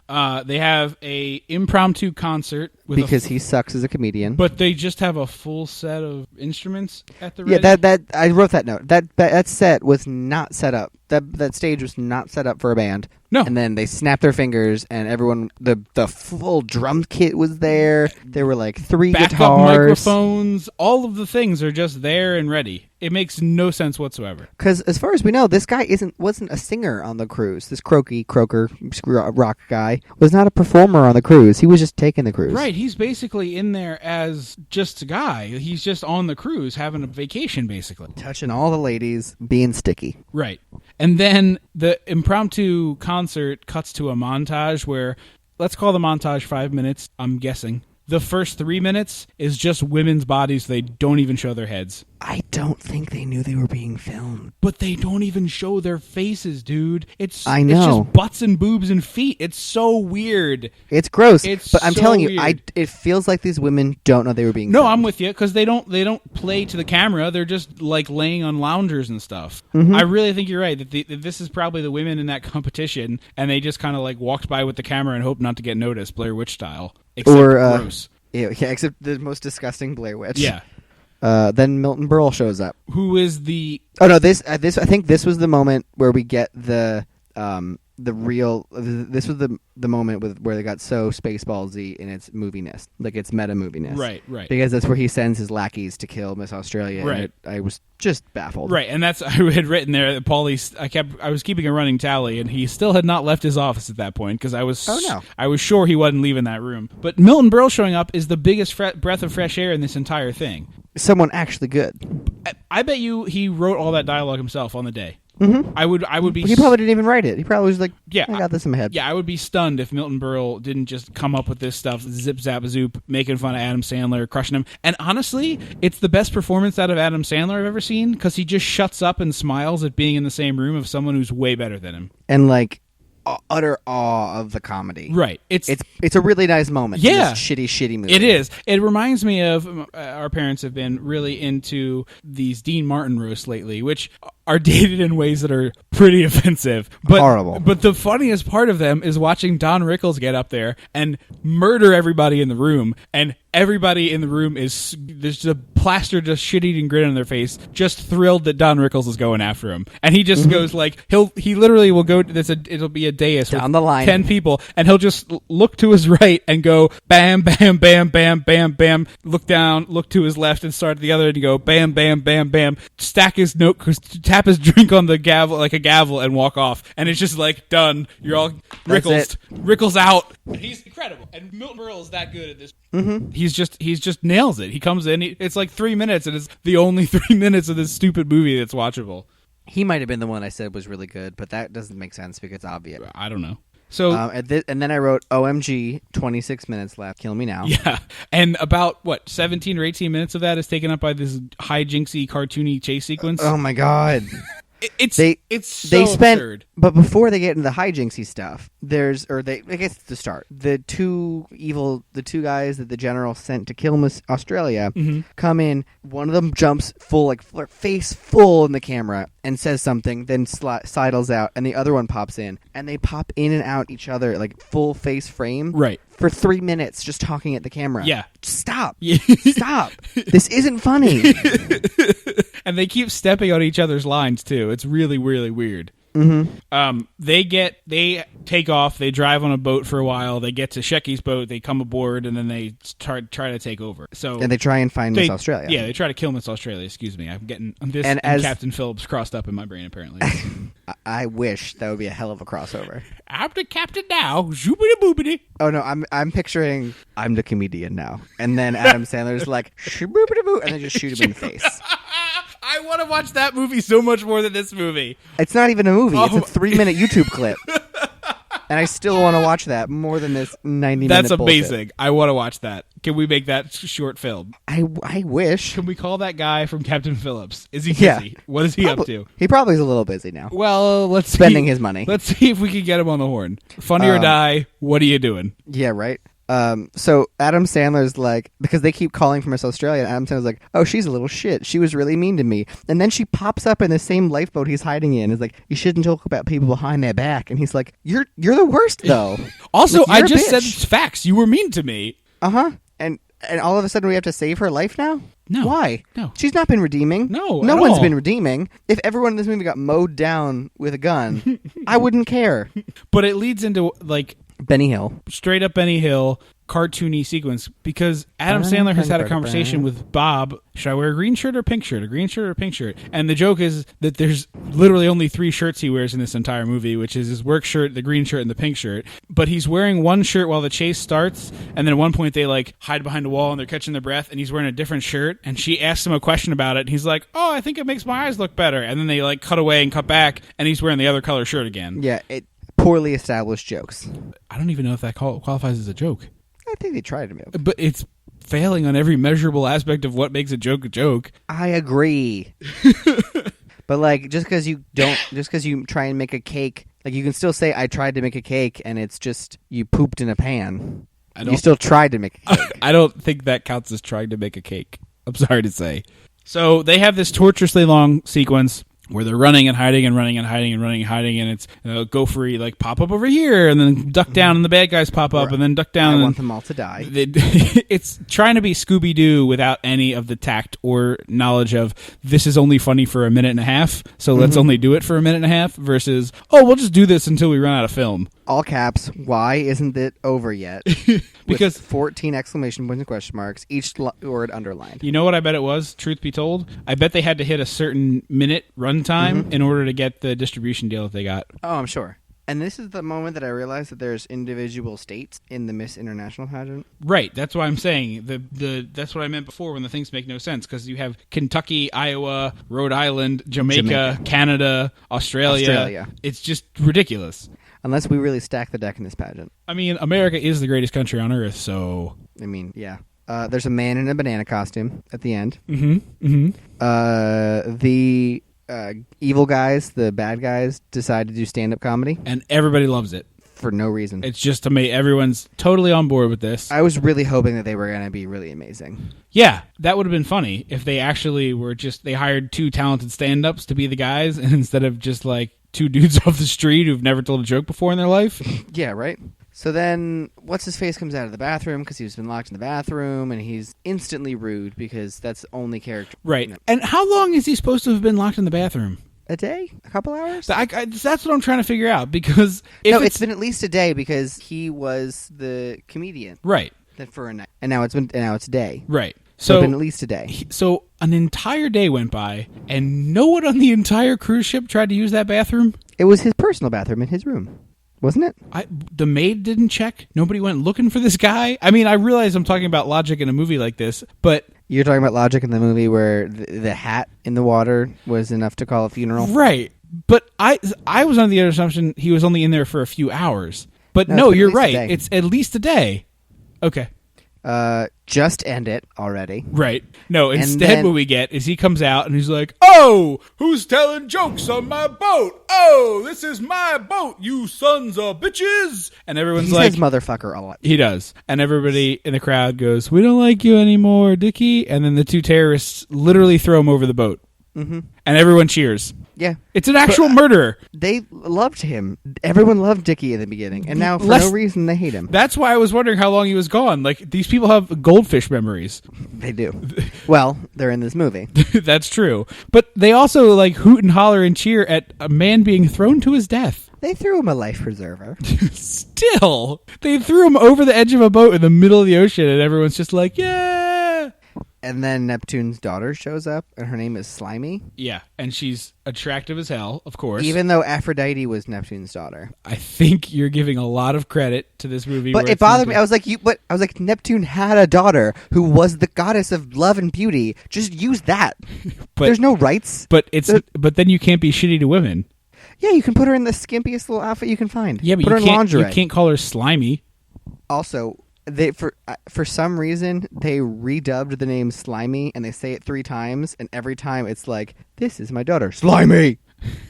They have a impromptu concert with Because he sucks as a comedian. but they just have a full set of instruments at the yeah, ready. that I wrote that note. That set was not set up. That stage was not set up for a band. No. And then they snapped their fingers, and everyone, the full drum kit was there. There were like 3 backup guitars. microphones, all of the things are just there and ready. It makes no sense whatsoever. Because as far as we know, this guy wasn't a singer on the cruise. This croaker rock guy was not a performer on the cruise. He was just taking the cruise. Right, he's basically in there as just a guy. He's just on the cruise having a vacation, basically. Touching all the ladies, being sticky. Right. And then the impromptu concert cuts to a montage where, let's call the montage 5 minutes, I'm guessing. The first 3 minutes is just women's bodies. They don't even show their heads. I don't think they knew they were being filmed. But they don't even show their faces, dude. I know. It's just butts and boobs and feet. It's so weird. It's gross. It's but I'm so telling you, weird. it feels like these women don't know they were being No, filmed. I'm with you because they don't play to the camera. They're just like laying on loungers and stuff. Mm-hmm. I really think you're right that this is probably the women in that competition, and they just kind of like walked by with the camera and hoped not to get noticed, Blair Witch style. Except gross. Yeah, except the most disgusting Blair Witch. Yeah. Then Milton Berle shows up. Who is the? Oh no, this I think this was the moment where we get the real. This was the moment where they got so Spaceballsy in its moviness, like its meta moviness. Right. Because that's where he sends his lackeys to kill Miss Australia. Right. And I was just baffled. Right, and that's I had written there that Paulie. I was keeping a running tally, and he still had not left his office at that point because I was. Oh, no. I was sure he wasn't leaving that room. But Milton Berle showing up is the biggest breath of fresh air in this entire thing. Someone actually good. I bet you he wrote all that dialogue himself on the day. Mm-hmm. I would be. He probably didn't even write it. He probably was like, Yeah, I got this in my head. Yeah, I would be stunned if Milton Berle didn't just come up with this stuff, zip zap zoop, making fun of Adam Sandler, crushing him. And honestly, it's the best performance out of Adam Sandler I've ever seen because he just shuts up and smiles at being in the same room of someone who's way better than him. And like utter awe of the comedy. Right. It's a really nice moment. Yeah. In this shitty movie. It is. It reminds me of our parents have been really into these Dean Martin roasts lately, which are dated in ways that are pretty offensive. But, horrible. But the funniest part of them is watching Don Rickles get up there and murder everybody in the room. And everybody in the room is, there's just a plaster, just shit-eating grin on their face, just thrilled that Don Rickles is going after him. And he just goes like, he literally will go, it'll be a dais down with the line 10 people, and he'll just look to his right and go, bam, bam, bam, bam, bam, bam, look down, look to his left and start at the other end and go, bam, bam, bam, bam, stack his note, tap his drink on the gavel, like a gavel, and walk off. And it's just like, done. You're all Rickles. Rickles out. He's incredible. And Milton Berle is that good at this. Mm-hmm. He's just nails it. He comes in, it's like 3 minutes, and it's the only 3 minutes of this stupid movie that's watchable. He might have been the one I said was really good, but that doesn't make sense because it's obvious. I don't know. So and then I wrote, OMG, 26 minutes left. Kill me now. Yeah, and about 17 or 18 minutes of that is taken up by this hijinksy, cartoony chase sequence. Oh my god. It's so they spent, absurd. but before they get into the hijinksy stuff, I guess it's the start. The two guys that the general sent to kill Miss Australia come in. One of them jumps face full in the camera and says something, then sidles out, and the other one pops in, and they pop in and out each other like full face frame, Right. for 3 minutes, just talking at the camera. Yeah. Stop. Yeah. Stop. This isn't funny. And they keep stepping on each other's lines too. It's really, really weird. Mm-hmm. They take off. They drive on a boat for a while. They get to Shecky's boat. They come aboard, and then they try to take over. So And they try and find Miss Australia. Yeah, they try to kill Miss Australia. Excuse me. I'm getting this and Captain Phillips crossed up in my brain. Apparently, I wish that would be a hell of a crossover. I'm the captain now. Zoopity boopity. Oh no, I'm picturing I'm the comedian now, and then Adam Sandler's like shoo-boopity boo, and they just shoot him in the face. I want to watch that movie so much more than this movie. It's not even a movie; it's a Oh. 3-minute YouTube clip, and I still want to watch that more than this 90-minute. That's amazing. Bullshit. I want to watch that. Can we make that short film? I wish. Can we call that guy from Captain Phillips? Is he busy? Yeah. What is he up to? He probably is a little busy now. Well, let's Spending his money. Let's see if we can get him on the horn. Funny or die. What are you doing? Yeah, right. So Adam Sandler's like, because they keep calling for Miss Australia, and Adam Sandler's like, oh, she's a little shit. She was really mean to me. And then she pops up in the same lifeboat he's hiding in. Is like, you shouldn't talk about people behind their back. And he's like, you're the worst though. Also, Like, I you're a just said bitch. facts. You were mean to me. Uh-huh. And all of a sudden we have to save her life now? No. Why? No. She's not been redeeming. No, No at one's all. been redeeming. If everyone in this movie got mowed down with a gun, I wouldn't care. But it leads into like Benny Hill. straight up Benny Hill cartoony sequence because Adam Sandler has had a conversation with Bob. Should I wear a green shirt or pink shirt? A green shirt or a pink shirt? And the joke is that there's literally only 3 shirts he wears in this entire movie, which is his work shirt, the green shirt, and the pink shirt. But he's wearing one shirt while the chase starts, and then at one point they like hide behind a wall and they're catching their breath, and he's wearing a different shirt. And she asks him a question about it, and he's like, "Oh, I think it makes my eyes look better." And then they like cut away and cut back, and he's wearing the other color shirt again. Yeah, poorly established jokes. I don't even know if that qualifies as a joke. I think they tried to make. But it's failing on every measurable aspect of what makes a joke a joke. I agree. But like, just because you try and make a cake, like you can still say I tried to make a cake, and it's just you pooped in a pan. You still tried to make a cake. I don't think that counts as trying to make a cake. I'm sorry to say. So they have this torturously long sequence where they're running and hiding and running and hiding and running and hiding, and it's go free, like pop up over here and then duck down, and the bad guys pop up and then duck down. I want them all to die. It's trying to be Scooby-Doo without any of the tact or knowledge of this is only funny for a minute and a half, so let's only do it for a minute and a half versus, oh, we'll just do this until we run out of film. All caps, why isn't it over yet? Because with 14 exclamation points and question marks, each word underlined. You know what I bet it was, truth be told? I bet they had to hit a certain minute runtime in order to get the distribution deal that they got. Oh, I'm sure. And this is the moment that I realized that there's individual states in the Miss International pageant. Right. That's why I'm saying that's what I meant before when the things make no sense, because you have Kentucky, Iowa, Rhode Island, Jamaica. Canada, Australia. It's just ridiculous. Unless we really stack the deck in this pageant. I mean, America is the greatest country on earth, so... I mean, yeah. There's a man in a banana costume at the end. The evil guys, the bad guys, decide to do stand-up comedy. And everybody loves it. For no reason. It's just to make everyone's totally on board with this. I was really hoping that they were going to be really amazing. Yeah, that would have been funny if they actually were they hired 2 talented stand-ups to be the guys, and instead of just like 2 dudes off the street who've never told a joke before in their life. Yeah, right? So then, what's-his-face comes out of the bathroom because he's been locked in the bathroom, and he's instantly rude because that's the only character. Right. You know. And how long is he supposed to have been locked in the bathroom? A day? A couple hours? That's what I'm trying to figure out, because... it's been at least a day because he was the comedian. Right. For a night. And now it's a day. Right. So it's been at least a day. So an entire day went by, and no one on the entire cruise ship tried to use that bathroom? It was his personal bathroom in his room. Wasn't it? The maid didn't check? Nobody went looking for this guy? I mean, I realize I'm talking about logic in a movie like this, but... You're talking about logic in the movie where the hat in the water was enough to call a funeral? Right. But I was under the other assumption he was only in there for a few hours. But no, you're right. It's at least a day. Okay. Just end it already. Right. No, instead what we get is he comes out and he's like, "Oh, who's telling jokes on my boat? Oh, this is my boat, you sons of bitches." And everyone's like... He says motherfucker a lot. He does. And everybody in the crowd goes, "We don't like you anymore, Dickie." And then the 2 terrorists literally throw him over the boat. Mm-hmm. And everyone cheers. Yeah. It's an actual murderer. They loved him. Everyone loved Dickie in the beginning. And now, for no reason, they hate him. That's why I was wondering how long he was gone. Like, these people have goldfish memories. They do. Well, they're in this movie. That's true. But they also, like, hoot and holler and cheer at a man being thrown to his death. They threw him a life preserver. Still. They threw him over the edge of a boat in the middle of the ocean, and everyone's just like, yeah. And then Neptune's daughter shows up, and her name is Slimy. Yeah, and she's attractive as hell, of course. Even though Aphrodite was Neptune's daughter. I think you're giving a lot of credit to this movie. But it bothered me. I was like, Neptune had a daughter who was the goddess of love and beauty. Just use that. But there's no rights. But then you can't be shitty to women. Yeah, you can put her in the skimpiest little outfit you can find. Yeah, but put her in lingerie. You can't call her Slimy. Also, for some reason they redubbed the name Slimy, and they say it 3 times, and every time it's like, "This is my daughter, Slimy."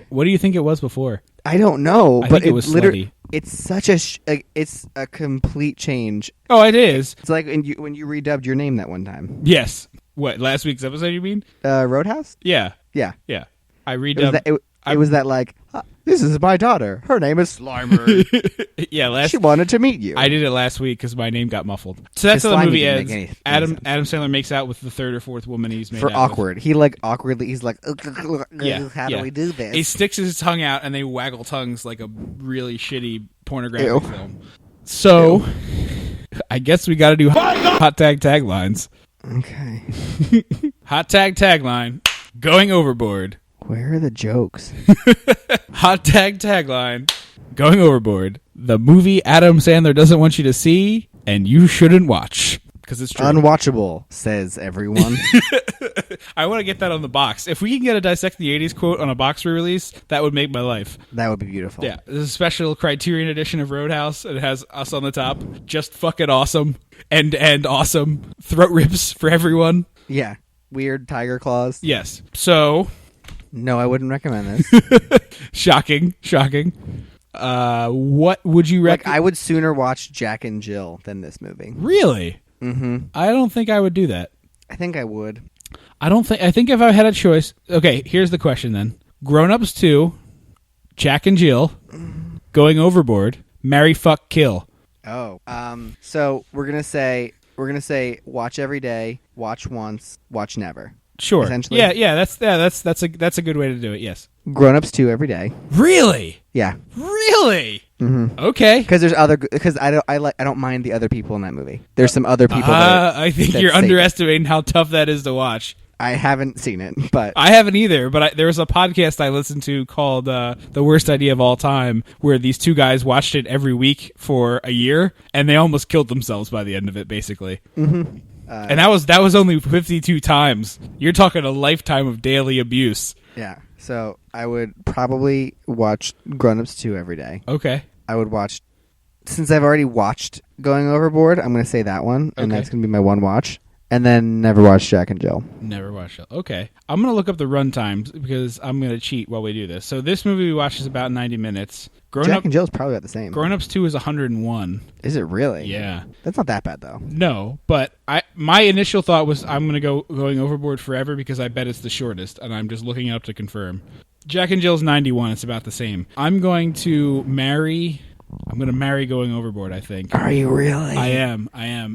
What do you think it was before? I don't know, but it was literally. It's such it's a complete change. Oh, it is. It's like when you redubbed your name that one time. Yes. What, last week's episode? You mean? Roadhouse? Yeah. Yeah. I redubbed. It was that like, "This is my daughter. Her name is Slimer." Yeah, she wanted to meet you. I did it last week because my name got muffled. So that's how the movie ends. Adam Sandler makes out with the 3rd or 4th woman he's made for out awkward. With. He like awkwardly. He's like, "How do we do this?" He sticks his tongue out and they waggle tongues like a really shitty pornographic film. So, I guess we got to do hot taglines. Okay. Hot tagline. Going overboard. Where are the jokes? Hot tagline. Going overboard. The movie Adam Sandler doesn't want you to see, and you shouldn't watch. Because it's true. Unwatchable, says everyone. I want to get that on the box. If we can get a Dissect the 80s quote on a box re-release, that would make my life. That would be beautiful. Yeah. This is a special Criterion edition of Roadhouse. It has us on the top. Just fucking awesome. End awesome. Throat rips for everyone. Yeah. Weird tiger claws. Yes. So... No, I wouldn't recommend this. Shocking. What would you recommend? I would sooner watch Jack and Jill than this movie. Really? Mm-hmm. I don't think I would do that. I think I would. I think if I had a choice... Okay, here's the question then. Grown Ups 2, Jack and Jill, Going Overboard, Marry, Fuck, Kill. Oh. So we're gonna say watch every day, watch once, watch never. Sure. Essentially. Yeah. That's a good way to do it. Yes. Grown Ups 2 every day. Really? Yeah. Really? Mm-hmm. Okay. Because I don't mind the other people in that movie. There's some other people. I think you're underestimating how tough that is to watch. I haven't seen it, but I haven't either, but there was a podcast I listened to called The Worst Idea of All Time, where these two guys watched it every week for a year, and they almost killed themselves by the end of it, basically. Mm-hmm. And that was only 52 times. You're talking a lifetime of daily abuse. yeah. So I would probably watch Grown Ups 2 every day. Okay. I would watch, since I've already watched Going Overboard, I'm going to say that one, and Okay. that's going to be my one watch. And then never watch Jack and Jill. Never watched it. Okay. I'm going to look up the run times because I'm going to cheat while we do this. So this movie we watched is about 90 minutes. Jack and Jill is probably about the same. Grown Ups 2 is 101. Is it really? Yeah. That's not that bad, though. No, but my initial thought was I'm going to going Overboard forever because I bet it's the shortest, and I'm just looking it up to confirm. Jack and Jill's 91. It's about the same. I'm going to marry Going Overboard, I think. Are you really? I am.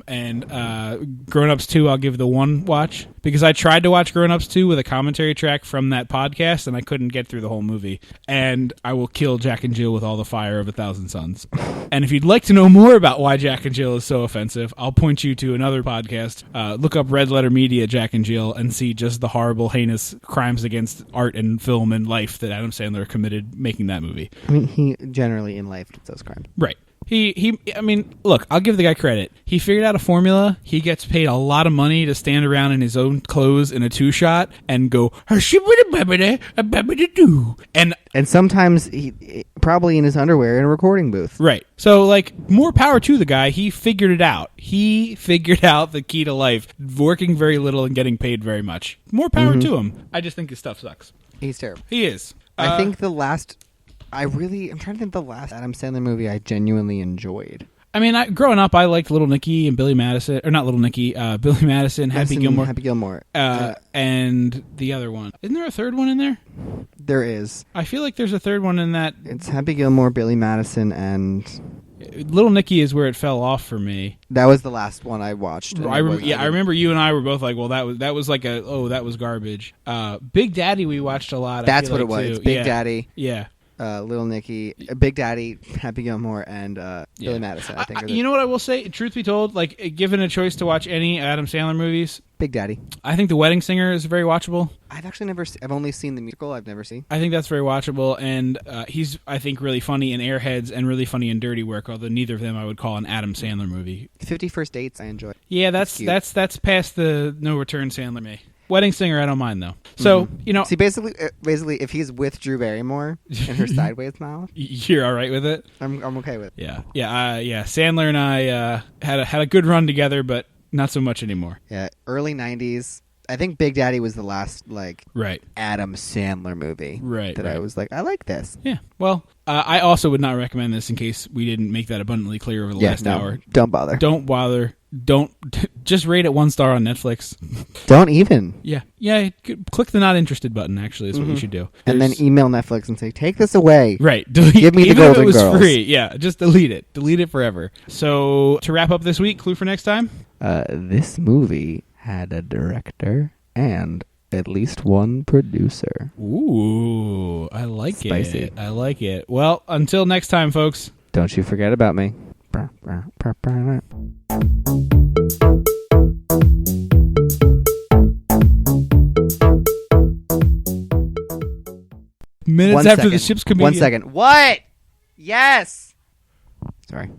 And Grown Ups 2, I'll give the one watch. Because I tried to watch Grown Ups 2 with a commentary track from that podcast, and I couldn't get through the whole movie. And I will kill Jack and Jill with all the fire of 1,000 suns. And if you'd like to know more about why Jack and Jill is so offensive, I'll point you to another podcast. Look up Red Letter Media, Jack and Jill, and see just the horrible, heinous crimes against art and film and life that Adam Sandler committed making that movie. I mean, he generally in life does those crimes. Right. I mean, look, I'll give the guy credit. He figured out a formula. He gets paid a lot of money to stand around in his own clothes in a two-shot and go, and sometimes he probably in his underwear in a recording booth. right. So, like, more power to the guy. He figured it out. He figured out the key to life, working very little and getting paid very much. More power to him. I just think his stuff sucks. He's terrible. He is. I think I'm trying to think the last Adam Sandler movie I genuinely enjoyed. I mean, growing up, I liked Little Nicky and Billy Madison, or not Little Nicky, Billy Madison, Happy Gilmore. Happy Gilmore. And the other one. Isn't there a third one in there? There is. I feel like there's a third one in that. It's Happy Gilmore, Billy Madison, and Little Nicky is where it fell off for me. that was the last one I watched. I remember you and I were both like, well, that was like that was garbage. Big Daddy we watched a lot. That's what it it was. too. It's Big Yeah. Daddy, Yeah. Little Nicky, Big Daddy, Happy Gilmore, and Billy Madison. I think. You know what I will say? Truth be told, like given a choice to watch any Adam Sandler movies, Big Daddy. I think The Wedding Singer is very watchable. I've actually never. I've only seen the musical. I've never seen. I think that's very watchable, and he's, I think, really funny in Airheads and really funny in Dirty Work, although neither of them I would call an Adam Sandler movie. 50 First Dates. I enjoy. Yeah, That's cute. that's past the no return Sandler me. Wedding Singer, I don't mind though. So See, basically, if he's with Drew Barrymore and her sideways mouth, you're all right with it. I'm okay with it. Yeah. Sandler and I had a good run together, but not so much anymore. Yeah, early 90s. I think Big Daddy was the last Right. Adam Sandler movie. Right. I was like, I like this. Yeah. Well, I also would not recommend this in case we didn't make that abundantly clear over the last hour. Don't bother. Don't bother. Don't just rate it 1 star on Netflix. Don't even. Yeah. Click the not interested button. Actually, is what you should do. And then email Netflix and say, take this away. Right. Delete, Give me the even if Golden it was Girls. free. Yeah. Just delete it. Delete it forever. So to wrap up this week, clue for next time. This movie had a director and at least one producer. Ooh, I like Spicy. it. I like it. Well, until next time, folks. Don't you forget about me. Minutes after the ship's comedian. 1 second. What? Yes. Sorry.